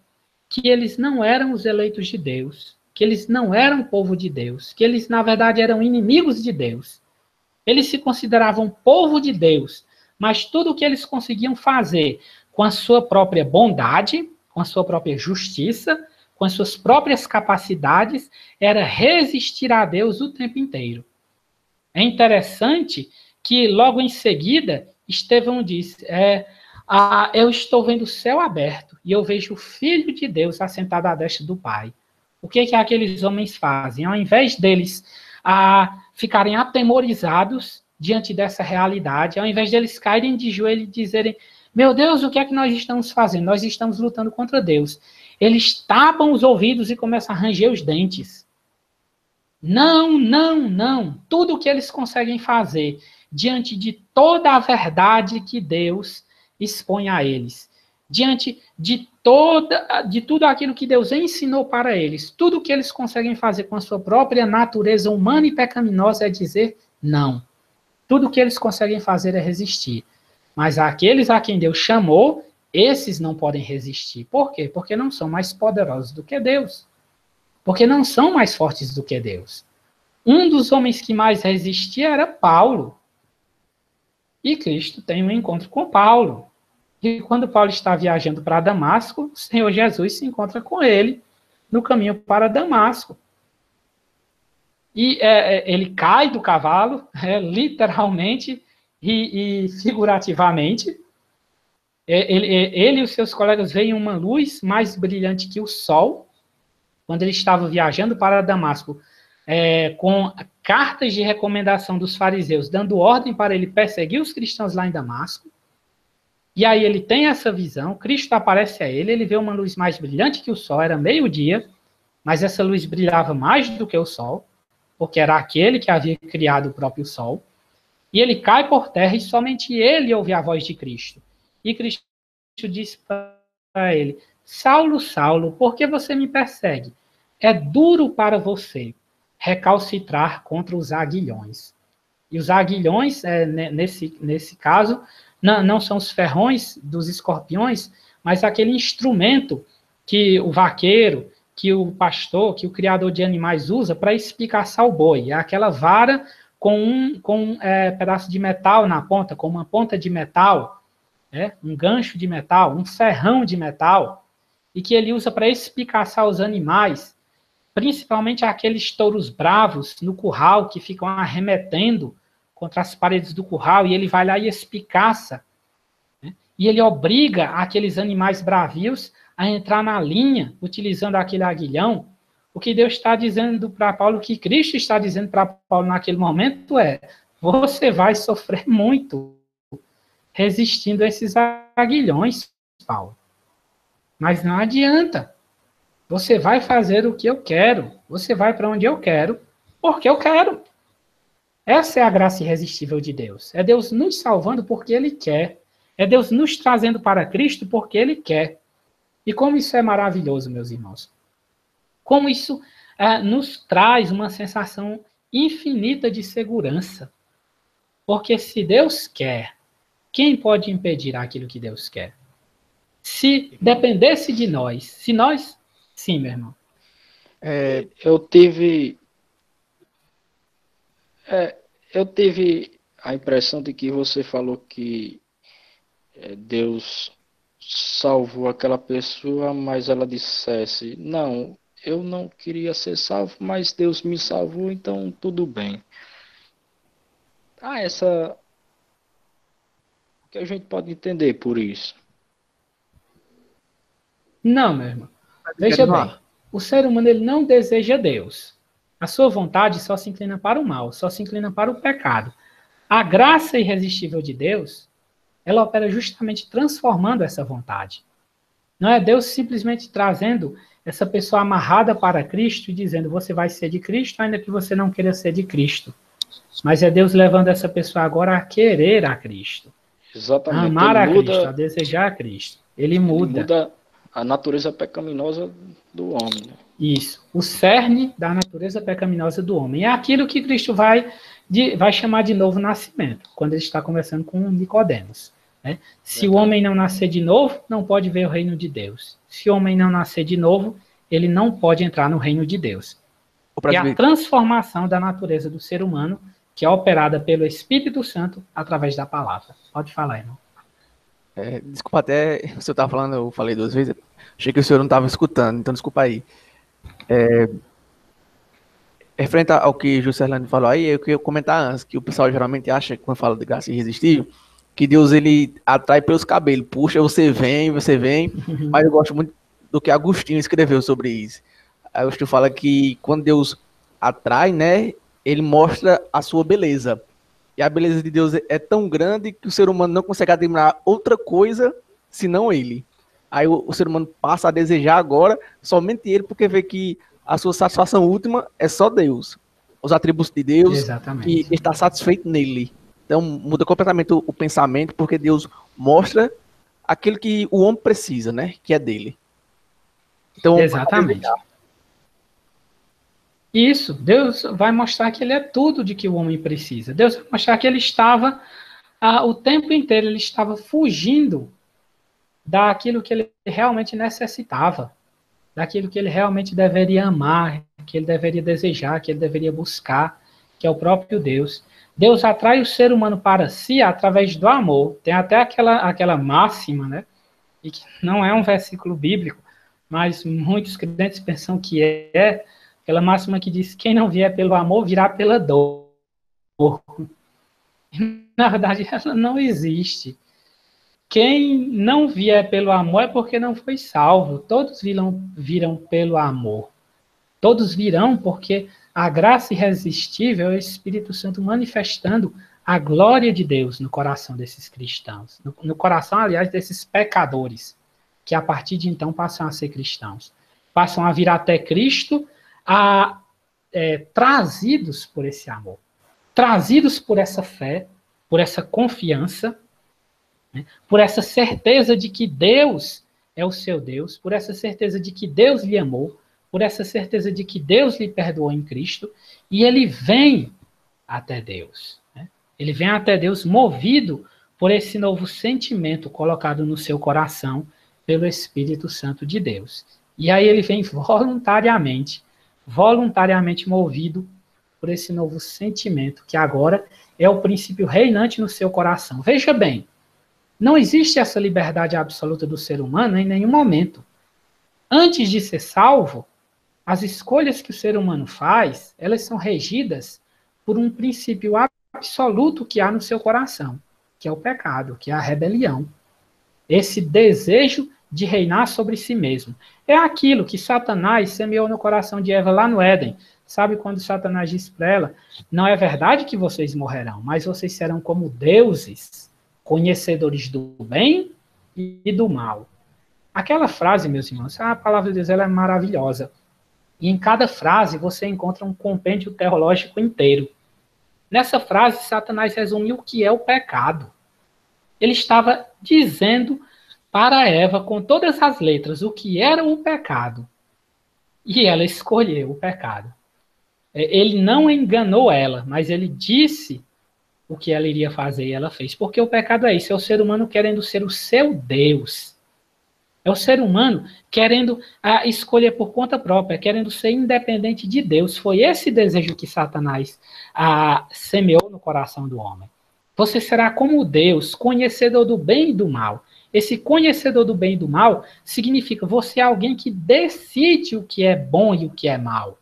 que eles não eram os eleitos de Deus, que eles não eram povo de Deus, que eles, na verdade, eram inimigos de Deus. Eles se consideravam povo de Deus, mas tudo o que eles conseguiam fazer com a sua própria bondade, com a sua própria justiça, com as suas próprias capacidades, era resistir a Deus o tempo inteiro. É interessante que, logo em seguida, Estevão diz, eu estou vendo o céu aberto e eu vejo o Filho de Deus assentado à destra do Pai. O que aqueles homens fazem? Ao invés deles ficarem atemorizados diante dessa realidade, ao invés deles caírem de joelho e dizerem, meu Deus, o que é que nós estamos fazendo? Nós estamos lutando contra Deus. Eles tapam os ouvidos e começam a ranger os dentes. Não, não, não. Tudo o que eles conseguem fazer diante de toda a verdade que Deus expõe a eles, diante de tudo aquilo que Deus ensinou para eles, tudo o que eles conseguem fazer com a sua própria natureza humana e pecaminosa é dizer não. Tudo o que eles conseguem fazer é resistir. Mas aqueles a quem Deus chamou, esses não podem resistir. Por quê? Porque não são mais poderosos do que Deus. Porque não são mais fortes do que Deus. Um dos homens que mais resistia era Paulo. E Cristo tem um encontro com Paulo. E quando Paulo está viajando para Damasco, o Senhor Jesus se encontra com ele no caminho para Damasco. E ele cai do cavalo, literalmente e figurativamente. Ele e os seus colegas veem uma luz mais brilhante que o sol, quando ele estava viajando para Damasco, com cartas de recomendação dos fariseus, dando ordem para ele perseguir os cristãos lá em Damasco. E aí ele tem essa visão, Cristo aparece a ele, ele vê uma luz mais brilhante que o sol, era meio-dia, mas essa luz brilhava mais do que o sol, porque era aquele que havia criado o próprio sol. E ele cai por terra e somente ele ouve a voz de Cristo. E Cristo diz para ele, Saulo, Saulo, por que você me persegue? É duro para você recalcitrar contra os aguilhões. E os aguilhões, nesse caso, não são os ferrões dos escorpiões, mas aquele instrumento que o vaqueiro, que o pastor, que o criador de animais usa para espicaçar o boi. É aquela vara com um pedaço de metal na ponta, com uma ponta de metal, um gancho de metal, um ferrão de metal, e que ele usa para espicaçar os animais, principalmente aqueles touros bravos no curral que ficam arremetendo contra as paredes do curral, e ele vai lá e espicaça, né? E ele obriga aqueles animais bravios a entrar na linha, utilizando aquele aguilhão. O que Deus está dizendo para Paulo, o que Cristo está dizendo para Paulo naquele momento você vai sofrer muito resistindo a esses aguilhões, Paulo. Mas não adianta. Você vai fazer o que eu quero. Você vai para onde eu quero, porque eu quero. Essa é a graça irresistível de Deus. É Deus nos salvando porque Ele quer. É Deus nos trazendo para Cristo porque Ele quer. E como isso é maravilhoso, meus irmãos. Como isso nos traz uma sensação infinita de segurança. Porque se Deus quer, quem pode impedir aquilo que Deus quer? Se dependesse de nós, se nós... Sim, meu irmão. Eu tive a impressão de que você falou que Deus salvou aquela pessoa, mas ela dissesse, não, eu não queria ser salvo, mas Deus me salvou, então tudo bem. Essa que a gente pode entender por isso. Não, meu irmão. Veja bem, o ser humano ele não deseja Deus. A sua vontade só se inclina para o mal, só se inclina para o pecado. A graça irresistível de Deus, ela opera justamente transformando essa vontade. Não é Deus simplesmente trazendo essa pessoa amarrada para Cristo e dizendo, você vai ser de Cristo, ainda que você não queira ser de Cristo. Mas é Deus levando essa pessoa agora a querer a Cristo. Exatamente. A amar a Cristo, a desejar a Cristo. Ele muda a natureza pecaminosa do homem. Né? Isso. O cerne da natureza pecaminosa do homem. É aquilo que Cristo vai chamar de novo nascimento, quando ele está conversando com Nicodemos. Né? Se o homem não nascer de novo, não pode ver o reino de Deus. Se o homem não nascer de novo, ele não pode entrar no reino de Deus. É a transformação da natureza do ser humano, que é operada pelo Espírito Santo através da palavra. Pode falar, irmão. Desculpa, até o senhor estava falando, eu falei 2 vezes, achei que o senhor não estava escutando, então desculpa aí. Referente ao que Juscelino falou aí, eu queria comentar antes, que o pessoal geralmente acha, quando fala de graça irresistível, que Deus ele atrai pelos cabelos, puxa, você vem, mas eu gosto muito do que Agostinho escreveu sobre isso. Agostinho fala que quando Deus atrai, né, ele mostra a sua beleza. E a beleza de Deus é tão grande que o ser humano não consegue admirar outra coisa senão ele. Aí o ser humano passa a desejar agora somente ele, porque vê que a sua satisfação última é só Deus. Os atributos de Deus. Exatamente. E está satisfeito nele. Então muda completamente o pensamento, porque Deus mostra aquilo que o homem precisa, né? Que é dele. Então, exatamente. Isso, Deus vai mostrar que ele é tudo de que o homem precisa. Deus vai mostrar que ele estava, o tempo inteiro, ele estava fugindo daquilo que ele realmente necessitava, daquilo que ele realmente deveria amar, que ele deveria desejar, que ele deveria buscar, que é o próprio Deus. Deus atrai o ser humano para si através do amor. Tem até aquela máxima, né? E que não é um versículo bíblico, mas muitos crentes pensam que é aquela máxima que diz, quem não vier pelo amor, virá pela dor. Na verdade, ela não existe. Quem não vier pelo amor é porque não foi salvo. Todos virão pelo amor. Todos virão porque a graça irresistível é o Espírito Santo manifestando a glória de Deus no coração desses cristãos. No coração, aliás, desses pecadores, que a partir de então passam a ser cristãos. Passam a vir até Cristo, trazidos por esse amor, trazidos por essa fé, por essa confiança, né, por essa certeza de que Deus é o seu Deus, por essa certeza de que Deus lhe amou, por essa certeza de que Deus lhe perdoou em Cristo, e ele vem até Deus. Né? Ele vem até Deus movido por esse novo sentimento colocado no seu coração pelo Espírito Santo de Deus. E aí ele vem voluntariamente movido por esse novo sentimento, que agora é o princípio reinante no seu coração. Veja bem, não existe essa liberdade absoluta do ser humano em nenhum momento. Antes de ser salvo, as escolhas que o ser humano faz, elas são regidas por um princípio absoluto que há no seu coração, que é o pecado, que é a rebelião. Esse desejo de reinar sobre si mesmo. É aquilo que Satanás semeou no coração de Eva lá no Éden. Sabe quando Satanás diz para ela, não é verdade que vocês morrerão, mas vocês serão como deuses, conhecedores do bem e do mal. Aquela frase, meus irmãos, a palavra de Deus ela é maravilhosa. E em cada frase você encontra um compêndio teológico inteiro. Nessa frase, Satanás resumiu o que é o pecado. Ele estava dizendo para Eva, com todas as letras, o que era o pecado. E ela escolheu o pecado. Ele não enganou ela, mas ele disse o que ela iria fazer e ela fez. Porque o pecado é isso, é o ser humano querendo ser o seu Deus. É o ser humano querendo escolher por conta própria, querendo ser independente de Deus. Foi esse desejo que Satanás semeou no coração do homem. Você será como Deus, conhecedor do bem e do mal. Esse conhecedor do bem e do mal significa você é alguém que decide o que é bom e o que é mal.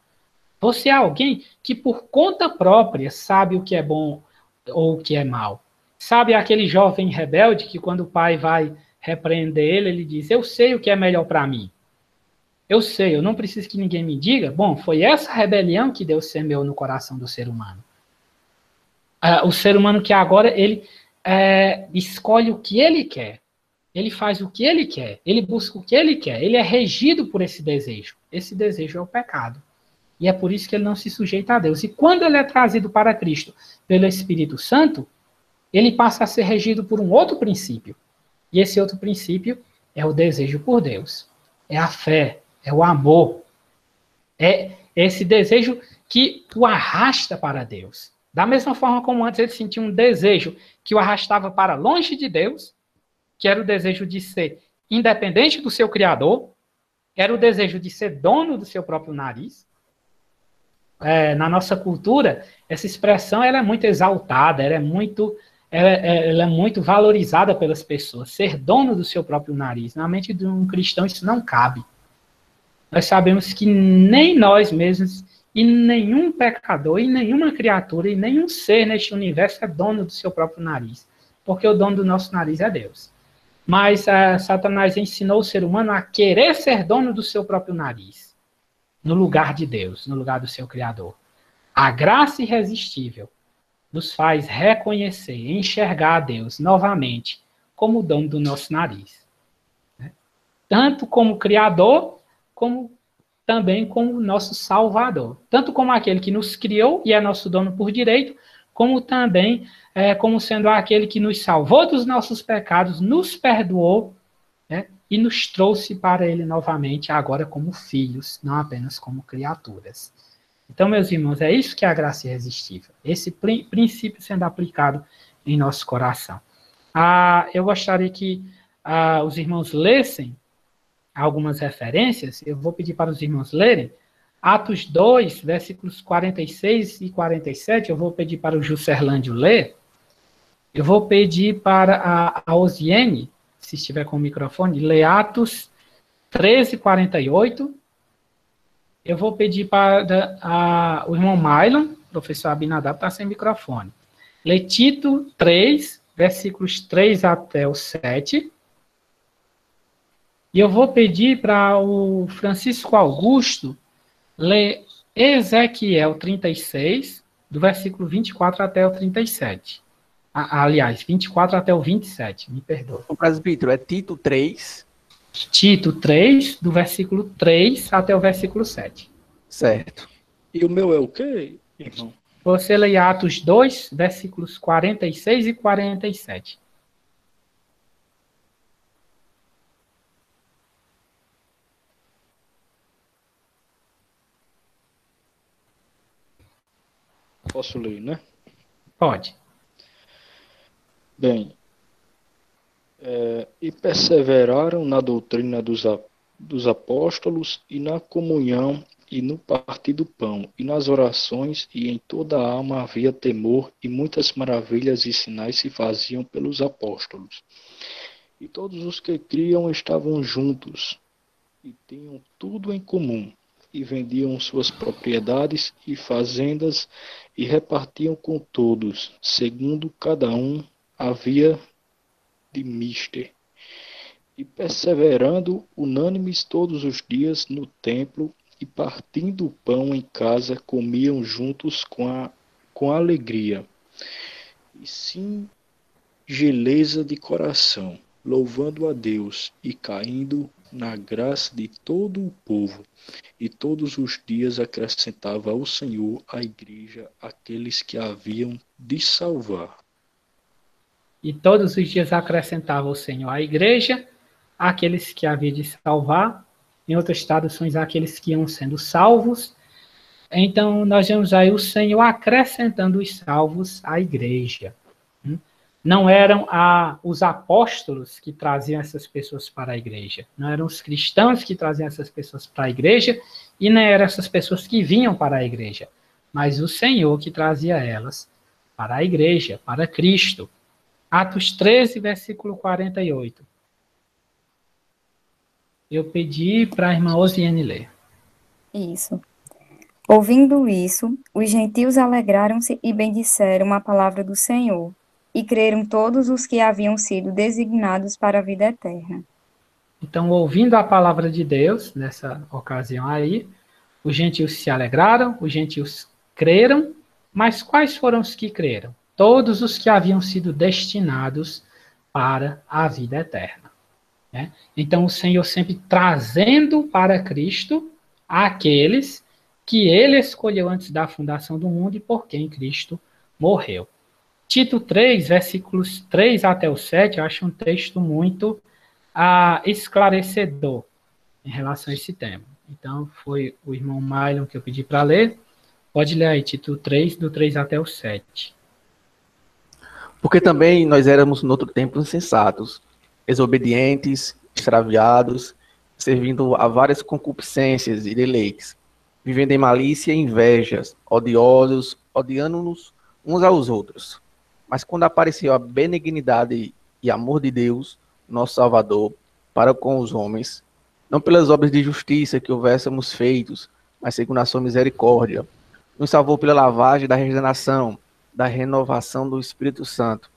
Você é alguém que por conta própria sabe o que é bom ou o que é mal. Sabe aquele jovem rebelde que quando o pai vai repreender ele, ele diz, eu sei o que é melhor para mim. Eu sei, eu não preciso que ninguém me diga. Bom, foi essa rebelião que Deus semeou no coração do ser humano. O ser humano que agora ele escolhe o que ele quer. Ele faz o que ele quer. Ele busca o que ele quer. Ele é regido por esse desejo. Esse desejo é o pecado. E é por isso que ele não se sujeita a Deus. E quando ele é trazido para Cristo pelo Espírito Santo, ele passa a ser regido por um outro princípio. E esse outro princípio é o desejo por Deus. É a fé, é o amor. É esse desejo que o arrasta para Deus. Da mesma forma como antes ele sentia um desejo que o arrastava para longe de Deus, que era o desejo de ser independente do seu Criador, era o desejo de ser dono do seu próprio nariz. Na nossa cultura, essa expressão ela é muito exaltada, ela é muito valorizada pelas pessoas. Ser dono do seu próprio nariz. Na mente de um cristão isso não cabe. Nós sabemos que nem nós mesmos, e nenhum pecador, e nenhuma criatura, e nenhum ser neste universo é dono do seu próprio nariz. Porque o dono do nosso nariz é Deus. Mas Satanás ensinou o ser humano a querer ser dono do seu próprio nariz. No lugar de Deus, no lugar do seu Criador. A graça irresistível nos faz reconhecer, enxergar a Deus novamente como o dono do nosso nariz. Né? Tanto como Criador, como também como o nosso Salvador. Tanto como aquele que nos criou e é nosso dono por direito, como também como sendo aquele que nos salvou dos nossos pecados, nos perdoou, né? E nos trouxe para ele novamente, agora como filhos, não apenas como criaturas. Então, meus irmãos, é isso que é a graça irresistível. Esse princípio sendo aplicado em nosso coração. Eu gostaria que os irmãos lessem algumas referências. Eu vou pedir para os irmãos lerem. Atos 2, versículos 46 e 47. Eu vou pedir para o Juscelândio ler. Eu vou pedir para a Osiene, se estiver com o microfone, ler Atos 13, 48. Eu vou pedir para o irmão Mylon, professor Abinadab, está sem microfone. Ler Tito 3, versículos 3 até o 7. E eu vou pedir para o Francisco Augusto ler Ezequiel 36, do versículo 24 até o 37. Aliás, 24 até o 27, me perdoa. O presbítero é Tito 3. Tito 3, do versículo 3 até o versículo 7. Certo. E o meu é o quê, irmão? Você lê Atos 2, versículos 46 e 47. Posso ler, né? Pode. Bem, e perseveraram na doutrina dos apóstolos e na comunhão e no partir do pão e nas orações, e em toda a alma havia temor, e muitas maravilhas e sinais se faziam pelos apóstolos. E todos os que criam estavam juntos e tinham tudo em comum, e vendiam suas propriedades e fazendas e repartiam com todos, segundo cada um havia de mister. E perseverando unânimes todos os dias no templo, e partindo o pão em casa, comiam juntos com alegria e singeleza de coração, louvando a Deus e caindo na graça de todo o povo. E todos os dias acrescentava ao Senhor à igreja aqueles que haviam de salvar. E todos os dias acrescentava o Senhor à igreja aqueles que havia de salvar. Em outras traduções, aqueles que iam sendo salvos. Então, nós vemos aí o Senhor acrescentando os salvos à igreja. Não eram os apóstolos que traziam essas pessoas para a igreja. Não eram os cristãos que traziam essas pessoas para a igreja, e nem eram essas pessoas que vinham para a igreja. Mas o Senhor que trazia elas para a igreja, para Cristo. Atos 13, versículo 48. Eu pedi para a irmã Osiane ler. Isso. Ouvindo isso, os gentios alegraram-se e bendisseram a palavra do Senhor, e creram todos os que haviam sido designados para a vida eterna. Então, ouvindo a palavra de Deus, nessa ocasião aí, os gentios se alegraram, os gentios creram, mas quais foram os que creram? Todos os que haviam sido destinados para a vida eterna. Né? Então, o Senhor sempre trazendo para Cristo aqueles que ele escolheu antes da fundação do mundo e por quem Cristo morreu. Tito 3, versículos 3 até o 7, eu acho um texto muito esclarecedor em relação a esse tema. Então, foi o irmão Mylon que eu pedi para ler. Pode ler aí, Tito 3, do 3 até o 7. Porque também nós éramos, no outro tempo, insensatos, desobedientes, extraviados, servindo a várias concupiscências e deleites, vivendo em malícia e invejas, odiosos, odiando-nos uns aos outros. Mas quando apareceu a benignidade e amor de Deus, nosso Salvador, para com os homens, não pelas obras de justiça que houvéssemos feitos, mas segundo a sua misericórdia, nos salvou pela lavagem da regeneração, da renovação do Espírito Santo,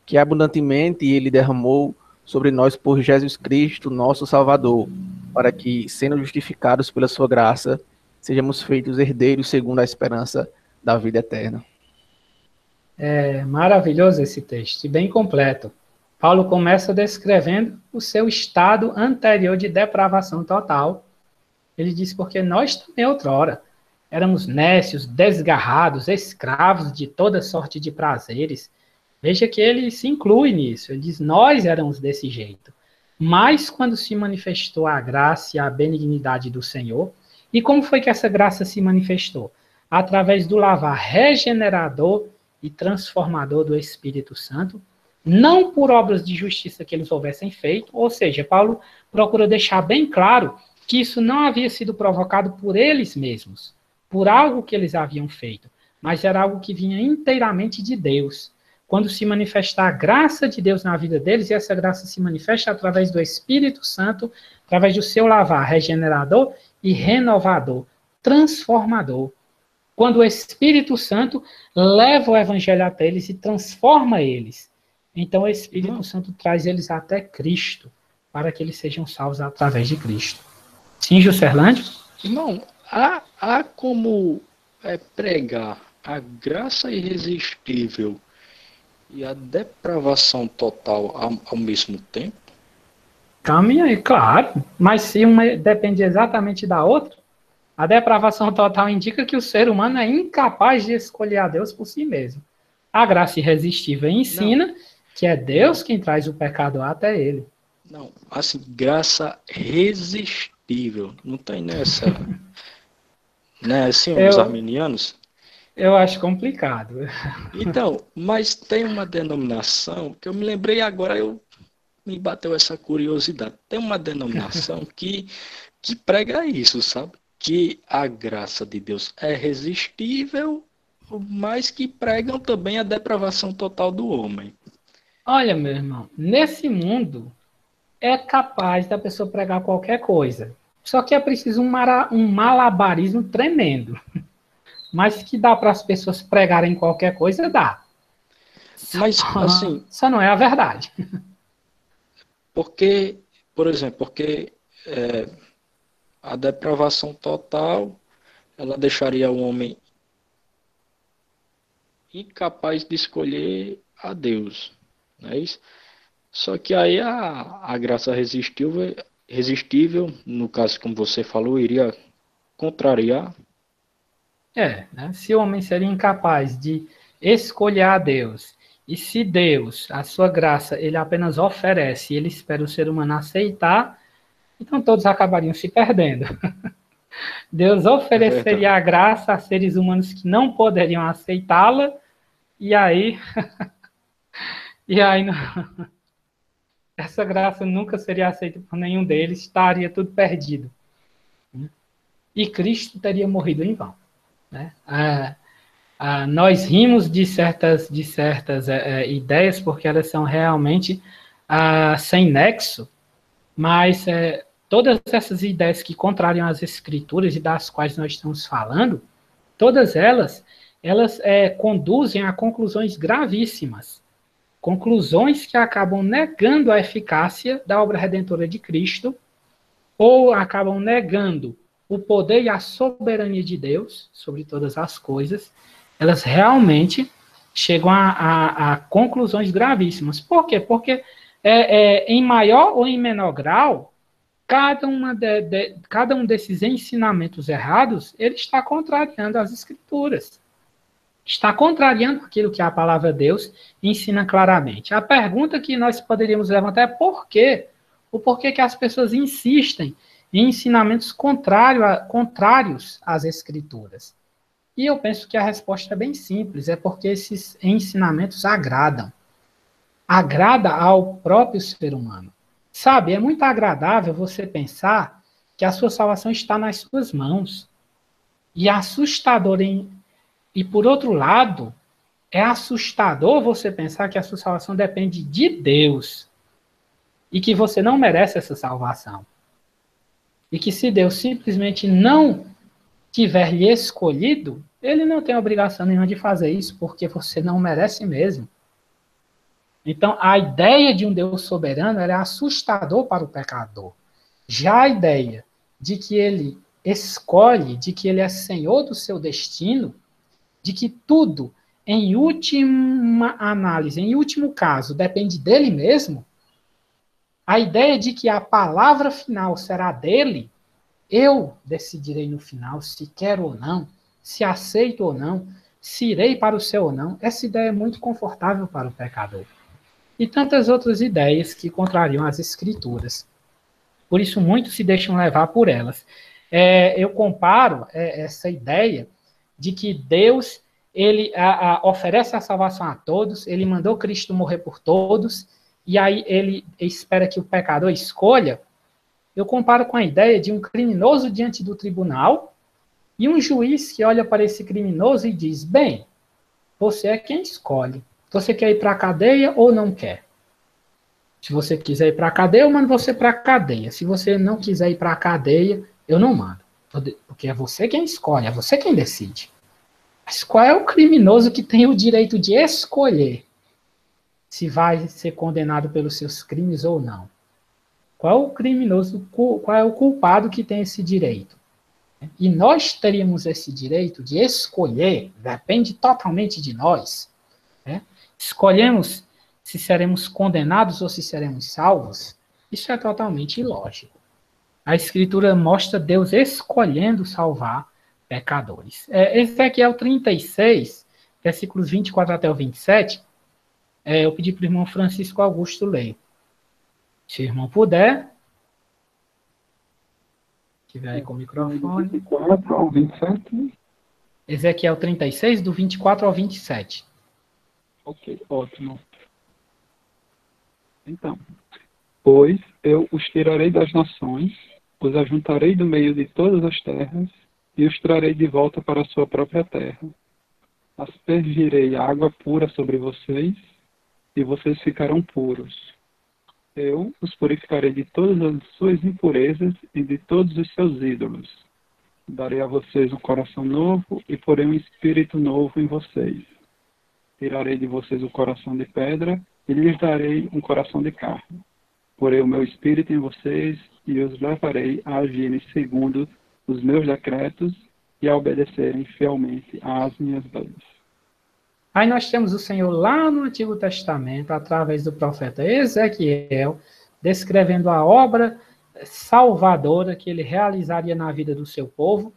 que abundantemente ele derramou sobre nós por Jesus Cristo, nosso Salvador, para que, sendo justificados pela sua graça, sejamos feitos herdeiros segundo a esperança da vida eterna. É maravilhoso esse texto, e bem completo. Paulo começa descrevendo o seu estado anterior de depravação total. Ele diz, porque nós também outrora éramos nécios, desgarrados, escravos de toda sorte de prazeres. Veja que ele se inclui nisso. Ele diz, nós éramos desse jeito. Mas quando se manifestou a graça e a benignidade do Senhor, e como foi que essa graça se manifestou? Através do lavar regenerador e transformador do Espírito Santo, não por obras de justiça que eles houvessem feito, ou seja, Paulo procura deixar bem claro que isso não havia sido provocado por eles mesmos, por algo que eles haviam feito, mas era algo que vinha inteiramente de Deus. Quando se manifestar a graça de Deus na vida deles, e essa graça se manifesta através do Espírito Santo, através do seu lavar regenerador e renovador, transformador. Quando o Espírito Santo leva o Evangelho até eles e transforma eles, então o Espírito Santo traz eles até Cristo, para que eles sejam salvos através de Cristo. Sim, Juscelândio? Irmão, há como pregar a graça irresistível e a depravação total ao mesmo tempo? Caminha aí, claro. Mas se uma depende exatamente da outra, a depravação total indica que o ser humano é incapaz de escolher a Deus por si mesmo. A graça irresistível ensina que é Deus quem traz o pecado até ele. Não, assim, graça resistível. Não tem nessa... né, assim, os arminianos? Eu acho complicado. Então, mas tem uma denominação, que eu me lembrei agora, me bateu essa curiosidade. Tem uma denominação que prega isso, sabe? Que a graça de Deus é resistível, mas que pregam também a depravação total do homem. Olha, meu irmão, nesse mundo é capaz da pessoa pregar qualquer coisa. Só que é preciso um malabarismo tremendo. Mas que dá para as pessoas pregarem qualquer coisa, dá. Mas, assim... Só não é a verdade. Porque, por exemplo, a depravação total, ela deixaria o homem incapaz de escolher a Deus, não é isso? Só que aí a graça resistível, no caso como você falou, iria contrariar. Né? Se o homem seria incapaz de escolher a Deus, e se Deus, a sua graça, ele apenas oferece, e ele espera o ser humano aceitar, então todos acabariam se perdendo. Deus ofereceria a graça a seres humanos que não poderiam aceitá-la, e aí essa graça nunca seria aceita por nenhum deles, estaria tudo perdido. E Cristo teria morrido em vão. Né? nós rimos de certas ideias, porque elas são realmente sem nexo, mas todas essas ideias que contrariam as escrituras e das quais nós estamos falando, todas elas conduzem a conclusões gravíssimas. Conclusões que acabam negando a eficácia da obra redentora de Cristo, ou acabam negando o poder e a soberania de Deus sobre todas as coisas. Elas realmente chegam a conclusões gravíssimas. Por quê? Porque em maior ou em menor grau, cada um desses ensinamentos errados, ele está contrariando as Escrituras. Está contrariando aquilo que a palavra de Deus ensina claramente. A pergunta que nós poderíamos levantar é por quê? O porquê que as pessoas insistem em ensinamentos contrários às Escrituras. E eu penso que a resposta é bem simples, é porque esses ensinamentos agradam. Agrada ao próprio ser humano. Sabe, é muito agradável você pensar que a sua salvação está nas suas mãos. E é assustador E por outro lado, é assustador você pensar que a sua salvação depende de Deus. E que você não merece essa salvação. E que se Deus simplesmente não tiver lhe escolhido, ele não tem obrigação nenhuma de fazer isso, porque você não merece mesmo. Então, a ideia de um Deus soberano é assustador para o pecador. Já a ideia de que ele escolhe, de que ele é senhor do seu destino, de que tudo, em última análise, em último caso, depende dele mesmo, a ideia de que a palavra final será dele, eu decidirei no final se quero ou não, se aceito ou não, se irei para o céu ou não, essa ideia é muito confortável para o pecador. E tantas outras ideias que contrariam as Escrituras. Por isso, muitos se deixam levar por elas. Eu comparo essa ideia de que Deus ele oferece a salvação a todos, ele mandou Cristo morrer por todos, e aí ele espera que o pecador escolha. Eu comparo com a ideia de um criminoso diante do tribunal e um juiz que olha para esse criminoso e diz, bem, você é quem escolhe. Você quer ir para a cadeia ou não quer? Se você quiser ir para a cadeia, eu mando você para a cadeia. Se você não quiser ir para a cadeia, eu não mando. Porque é você quem escolhe, é você quem decide. Mas qual é o criminoso que tem o direito de escolher se vai ser condenado pelos seus crimes ou não? Qual é o criminoso, qual é o culpado que tem esse direito? E nós teríamos esse direito de escolher, depende totalmente de nós. Escolhemos se seremos condenados ou se seremos salvos. Isso é totalmente ilógico. A Escritura mostra Deus escolhendo salvar pecadores. Ezequiel 36, versículos 24 até o 27, eu pedi para o irmão Francisco Augusto ler. Se o irmão puder, estiver aí com o microfone. 24 ao 27. Ezequiel 36, do 24 ao 27. Ok, ótimo. Então, pois eu os tirarei das nações, os ajuntarei do meio de todas as terras, e os trarei de volta para a sua própria terra. Aspergirei água pura sobre vocês, e vocês ficarão puros. Eu os purificarei de todas as suas impurezas e de todos os seus ídolos. Darei a vocês um coração novo e porei um espírito novo em vocês. Tirarei de vocês o coração de pedra e lhes darei um coração de carne. Porei o meu espírito em vocês e os levarei a agirem segundo os meus decretos e a obedecerem fielmente às minhas leis. Aí nós temos o Senhor lá no Antigo Testamento, através do profeta Ezequiel, descrevendo a obra salvadora que ele realizaria na vida do seu povo.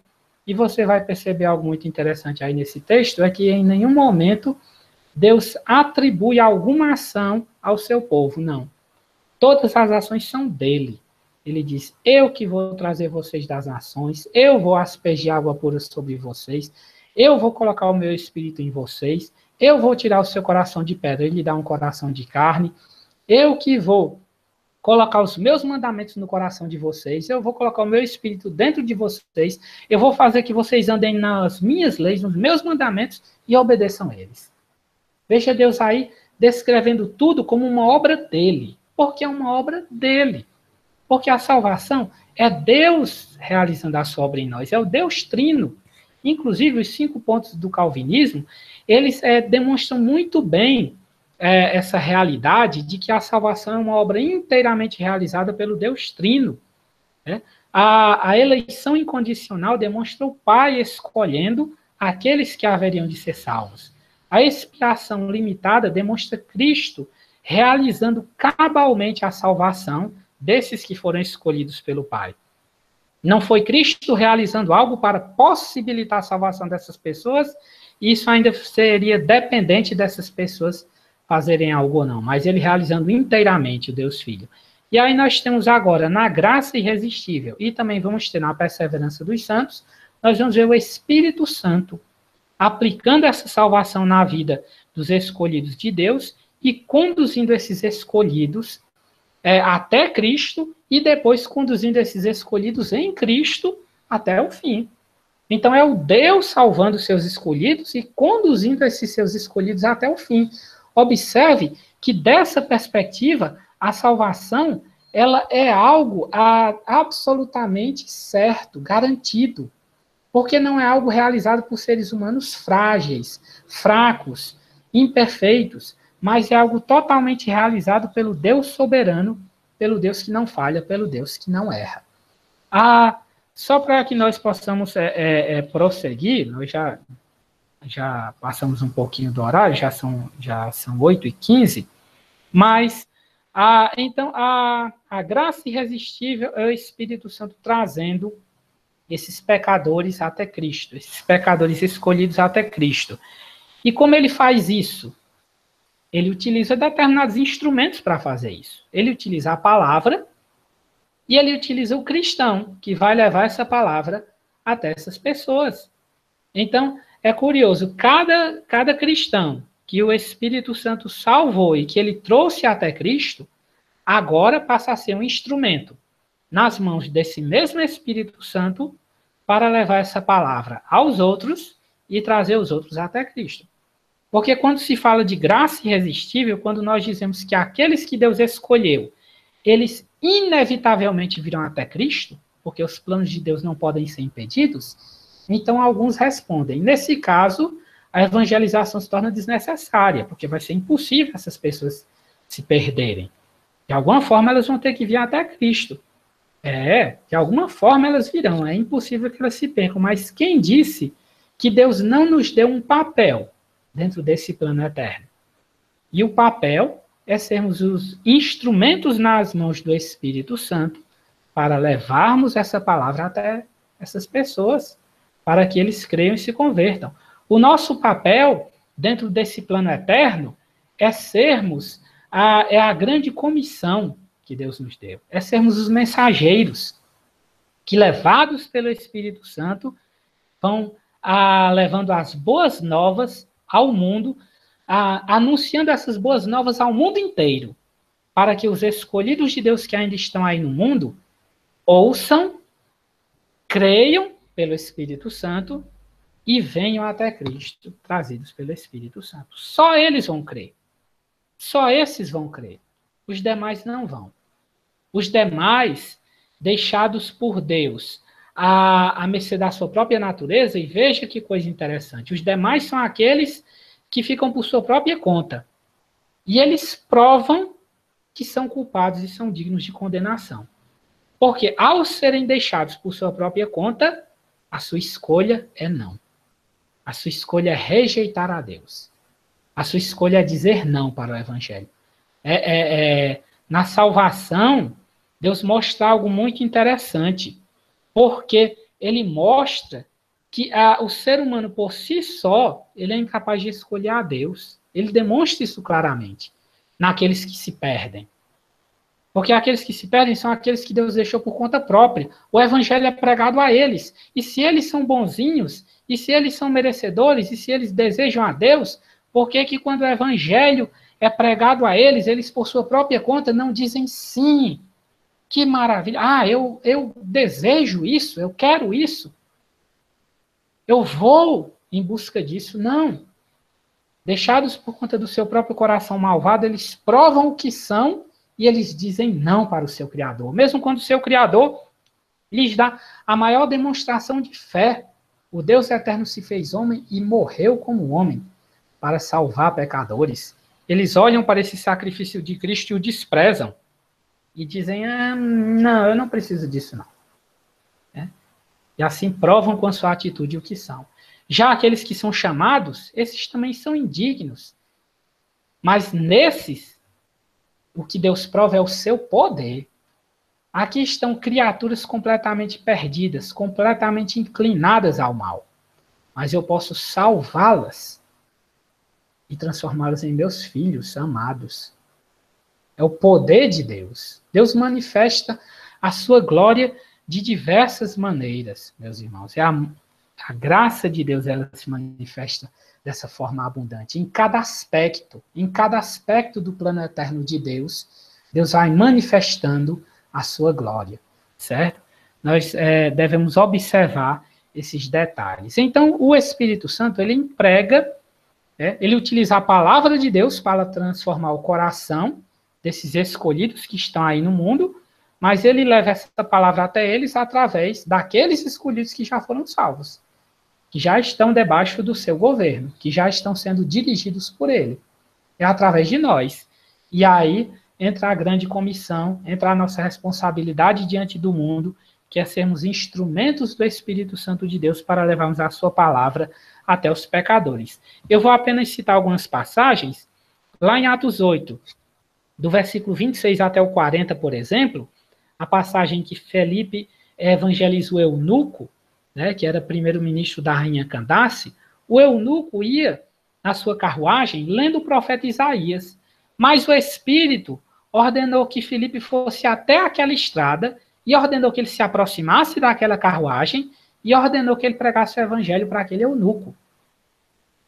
E você vai perceber algo muito interessante aí nesse texto, é que em nenhum momento Deus atribui alguma ação ao seu povo, não. Todas as ações são dele. Ele diz, eu que vou trazer vocês das nações, eu vou aspergir água pura sobre vocês, eu vou colocar o meu espírito em vocês, eu vou tirar o seu coração de pedra e lhe dar um coração de carne, eu que vou colocar os meus mandamentos no coração de vocês, eu vou colocar o meu espírito dentro de vocês, eu vou fazer que vocês andem nas minhas leis, nos meus mandamentos e obedeçam eles. Veja Deus aí descrevendo tudo como uma obra dele, porque é uma obra dele. Porque a salvação é Deus realizando a sua obra em nós, é o Deus Trino. Inclusive, os 5 pontos do calvinismo, eles demonstram muito bem essa realidade de que a salvação é uma obra inteiramente realizada pelo Deus Trino. Né? A eleição incondicional demonstra o Pai escolhendo aqueles que haveriam de ser salvos. A expiação limitada demonstra Cristo realizando cabalmente a salvação desses que foram escolhidos pelo Pai. Não foi Cristo realizando algo para possibilitar a salvação dessas pessoas, e isso ainda seria dependente dessas pessoas fazerem algo ou não, mas ele realizando inteiramente o Deus Filho. E aí nós temos agora, na graça irresistível, e também vamos ter na perseverança dos santos, nós vamos ver o Espírito Santo aplicando essa salvação na vida dos escolhidos de Deus e conduzindo esses escolhidos até Cristo e depois conduzindo esses escolhidos em Cristo até o fim. Então é o Deus salvando os seus escolhidos e conduzindo esses seus escolhidos até o fim. Observe que dessa perspectiva a salvação ela é algo absolutamente certo, garantido, porque não é algo realizado por seres humanos frágeis, fracos, imperfeitos, mas é algo totalmente realizado pelo Deus soberano, pelo Deus que não falha, pelo Deus que não erra. Só para que nós possamos prosseguir, nós já passamos um pouquinho do horário, já são 8h15, mas então a graça irresistível é o Espírito Santo trazendo esses pecadores até Cristo, esses pecadores escolhidos até Cristo. E como ele faz isso? Ele utiliza determinados instrumentos para fazer isso. Ele utiliza a palavra e ele utiliza o cristão, que vai levar essa palavra até essas pessoas. Então, é curioso, cada cristão que o Espírito Santo salvou e que ele trouxe até Cristo, agora passa a ser um instrumento nas mãos desse mesmo Espírito Santo para levar essa palavra aos outros e trazer os outros até Cristo. Porque quando se fala de graça irresistível, quando nós dizemos que aqueles que Deus escolheu, eles inevitavelmente virão até Cristo, porque os planos de Deus não podem ser impedidos, então alguns respondem. Nesse caso, a evangelização se torna desnecessária, porque vai ser impossível essas pessoas se perderem. De alguma forma, elas vão ter que vir até Cristo. De alguma forma elas virão, é impossível que elas se percam. Mas quem disse que Deus não nos deu um papel dentro desse plano eterno? E o papel é sermos os instrumentos nas mãos do Espírito Santo para levarmos essa palavra até essas pessoas, para que eles creiam e se convertam. O nosso papel dentro desse plano eterno é sermos a grande comissão que Deus nos deu. É sermos os mensageiros que, levados pelo Espírito Santo, vão levando as boas novas ao mundo, anunciando essas boas novas ao mundo inteiro, para que os escolhidos de Deus que ainda estão aí no mundo ouçam, creiam pelo Espírito Santo e venham até Cristo, trazidos pelo Espírito Santo. Só eles vão crer. Só esses vão crer. Os demais não vão. Os demais, deixados por Deus à mercê da sua própria natureza, e veja que coisa interessante, os demais são aqueles que ficam por sua própria conta. E eles provam que são culpados e são dignos de condenação. Porque ao serem deixados por sua própria conta, a sua escolha é não. A sua escolha é rejeitar a Deus. A sua escolha é dizer não para o Evangelho. Na salvação, Deus mostra algo muito interessante, porque ele mostra que o ser humano por si só, ele é incapaz de escolher a Deus. Ele demonstra isso claramente naqueles que se perdem. Porque aqueles que se perdem são aqueles que Deus deixou por conta própria. O Evangelho é pregado a eles. E se eles são bonzinhos, e se eles são merecedores, e se eles desejam a Deus, por que quando o Evangelho é pregado a eles, eles por sua própria conta não dizem sim. Que maravilha. Ah, eu desejo isso, eu quero isso. Eu vou em busca disso. Não. Deixados por conta do seu próprio coração malvado, eles provam o que são e eles dizem não para o seu Criador. Mesmo quando o seu Criador lhes dá a maior demonstração de fé. O Deus eterno se fez homem e morreu como homem para salvar pecadores. Eles olham para esse sacrifício de Cristo e o desprezam. E dizem, não, eu não preciso disso, não. E assim provam com a sua atitude o que são. Já aqueles que são chamados, esses também são indignos. Mas nesses, o que Deus prova é o seu poder. Aqui estão criaturas completamente perdidas, completamente inclinadas ao mal. Mas eu posso salvá-las e transformá-las em meus filhos amados. É o poder de Deus. Deus manifesta a sua glória de diversas maneiras, meus irmãos. A graça de Deus, ela se manifesta dessa forma abundante. Em cada aspecto do plano eterno de Deus, Deus vai manifestando a sua glória, certo? Nós devemos observar esses detalhes. Então, o Espírito Santo, ele emprega, ele utiliza a palavra de Deus para transformar o coração desses escolhidos que estão aí no mundo, mas ele leva essa palavra até eles através daqueles escolhidos que já foram salvos, que já estão debaixo do seu governo, que já estão sendo dirigidos por ele. É através de nós. E aí entra a grande comissão, entra a nossa responsabilidade diante do mundo, que é sermos instrumentos do Espírito Santo de Deus para levarmos a sua palavra até os pecadores. Eu vou apenas citar algumas passagens. Lá em Atos 8, do versículo 26 até o 40, por exemplo, a passagem que Felipe evangeliza o eunuco, que era primeiro-ministro da rainha Candace, o eunuco ia na sua carruagem lendo o profeta Isaías, mas o Espírito ordenou que Felipe fosse até aquela estrada e ordenou que ele se aproximasse daquela carruagem e ordenou que ele pregasse o evangelho para aquele eunuco.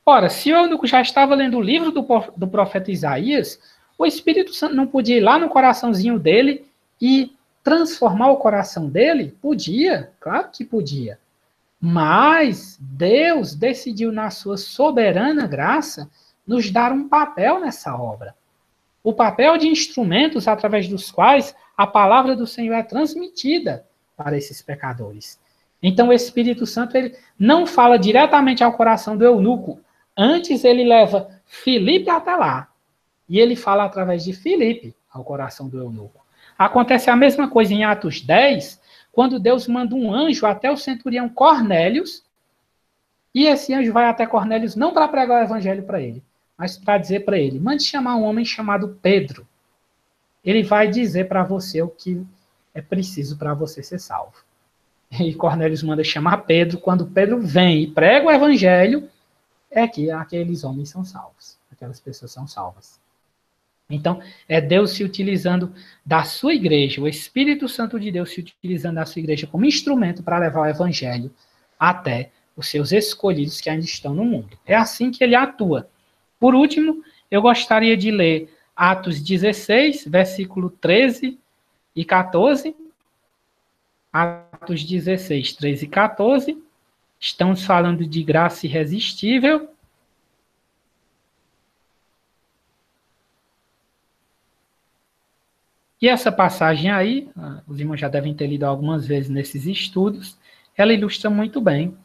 Ora, se o eunuco já estava lendo o livro do profeta Isaías, o Espírito Santo não podia ir lá no coraçãozinho dele e transformar o coração dele? Podia, claro que podia. Mas Deus decidiu, na sua soberana graça, nos dar um papel nessa obra. O papel de instrumentos através dos quais a palavra do Senhor é transmitida para esses pecadores. Então o Espírito Santo, ele não fala diretamente ao coração do eunuco. Antes ele leva Filipe até lá. E ele fala através de Filipe ao coração do eunuco. Acontece a mesma coisa em Atos 10, quando Deus manda um anjo até o centurião Cornélios, e esse anjo vai até Cornélios não para pregar o evangelho para ele, mas para dizer para ele, mande chamar um homem chamado Pedro. Ele vai dizer para você o que é preciso para você ser salvo. E Cornélios manda chamar Pedro. Quando Pedro vem e prega o evangelho, é que aqueles homens são salvos. Aquelas pessoas são salvas. Então, é Deus se utilizando da sua igreja, o Espírito Santo de Deus se utilizando da sua igreja como instrumento para levar o evangelho até os seus escolhidos que ainda estão no mundo. É assim que ele atua. Por último, eu gostaria de ler Atos 16, versículo 13 e 14. Atos 16, 13 e 14. Estamos falando de graça irresistível. E essa passagem aí, os irmãos já devem ter lido algumas vezes nesses estudos, ela ilustra muito bem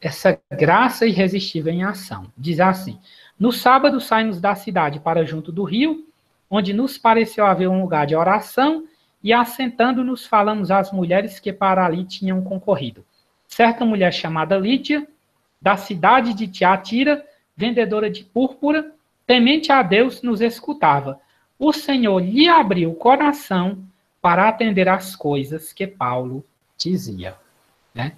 essa graça irresistível em ação. Diz assim, no sábado saímos da cidade para junto do rio, onde nos pareceu haver um lugar de oração, e assentando-nos falamos às mulheres que para ali tinham concorrido. Certa mulher chamada Lídia, da cidade de Tiatira, vendedora de púrpura, temente a Deus, nos escutava. O Senhor lhe abriu o coração para atender às coisas que Paulo dizia.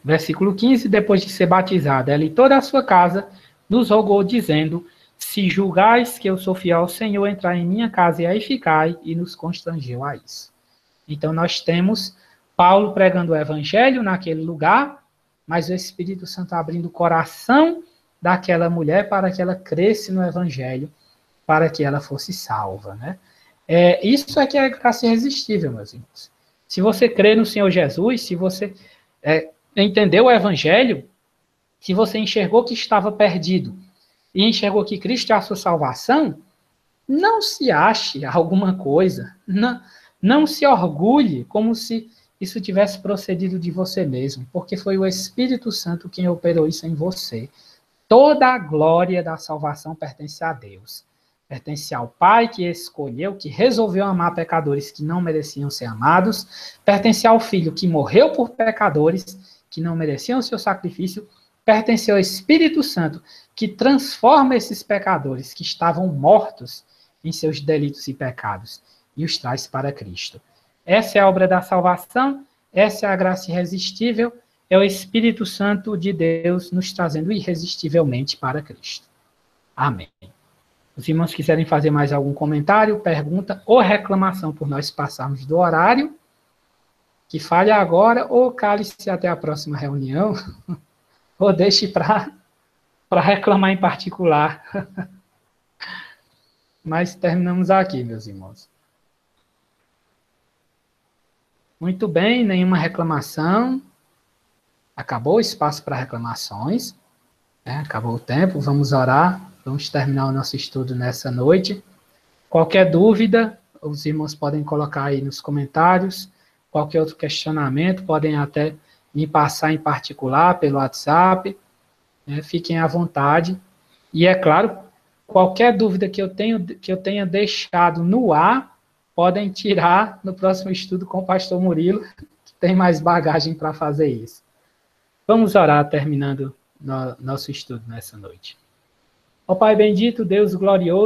Versículo 15, depois de ser batizada, ela e toda a sua casa nos rogou, dizendo, se julgais que eu sou fiel ao Senhor, entrai em minha casa e aí ficai, e nos constrangeu a isso. Então nós temos Paulo pregando o evangelho naquele lugar, mas o Espírito Santo abrindo o coração daquela mulher para que ela cresça no evangelho para que ela fosse salva, né? Isso é que é graça irresistível, meus irmãos. Se você crê no Senhor Jesus, se você entendeu o Evangelho, se você enxergou que estava perdido e enxergou que Cristo é a sua salvação, não se ache alguma coisa, não se orgulhe como se isso tivesse procedido de você mesmo, porque foi o Espírito Santo quem operou isso em você. Toda a glória da salvação pertence a Deus. Pertence ao Pai que escolheu, que resolveu amar pecadores que não mereciam ser amados. Pertence ao Filho que morreu por pecadores que não mereciam o seu sacrifício. Pertence ao Espírito Santo que transforma esses pecadores que estavam mortos em seus delitos e pecados e os traz para Cristo. Essa é a obra da salvação, essa é a graça irresistível, é o Espírito Santo de Deus nos trazendo irresistivelmente para Cristo. Amém. Os irmãos quiserem fazer mais algum comentário, pergunta ou reclamação por nós passarmos do horário, que fale agora, ou cale-se até a próxima reunião, ou deixe para reclamar em particular. Mas terminamos aqui, meus irmãos. Muito bem, nenhuma reclamação. Acabou o espaço para reclamações. Acabou o tempo, vamos orar. Vamos terminar o nosso estudo nessa noite. Qualquer dúvida, os irmãos podem colocar aí nos comentários. Qualquer outro questionamento, podem até me passar em particular pelo WhatsApp. Fiquem à vontade. E é claro, qualquer dúvida que eu tenha deixado no ar, podem tirar no próximo estudo com o pastor Murilo, que tem mais bagagem para fazer isso. Vamos orar terminando nosso estudo nessa noite. Ó Pai bendito, Deus glorioso,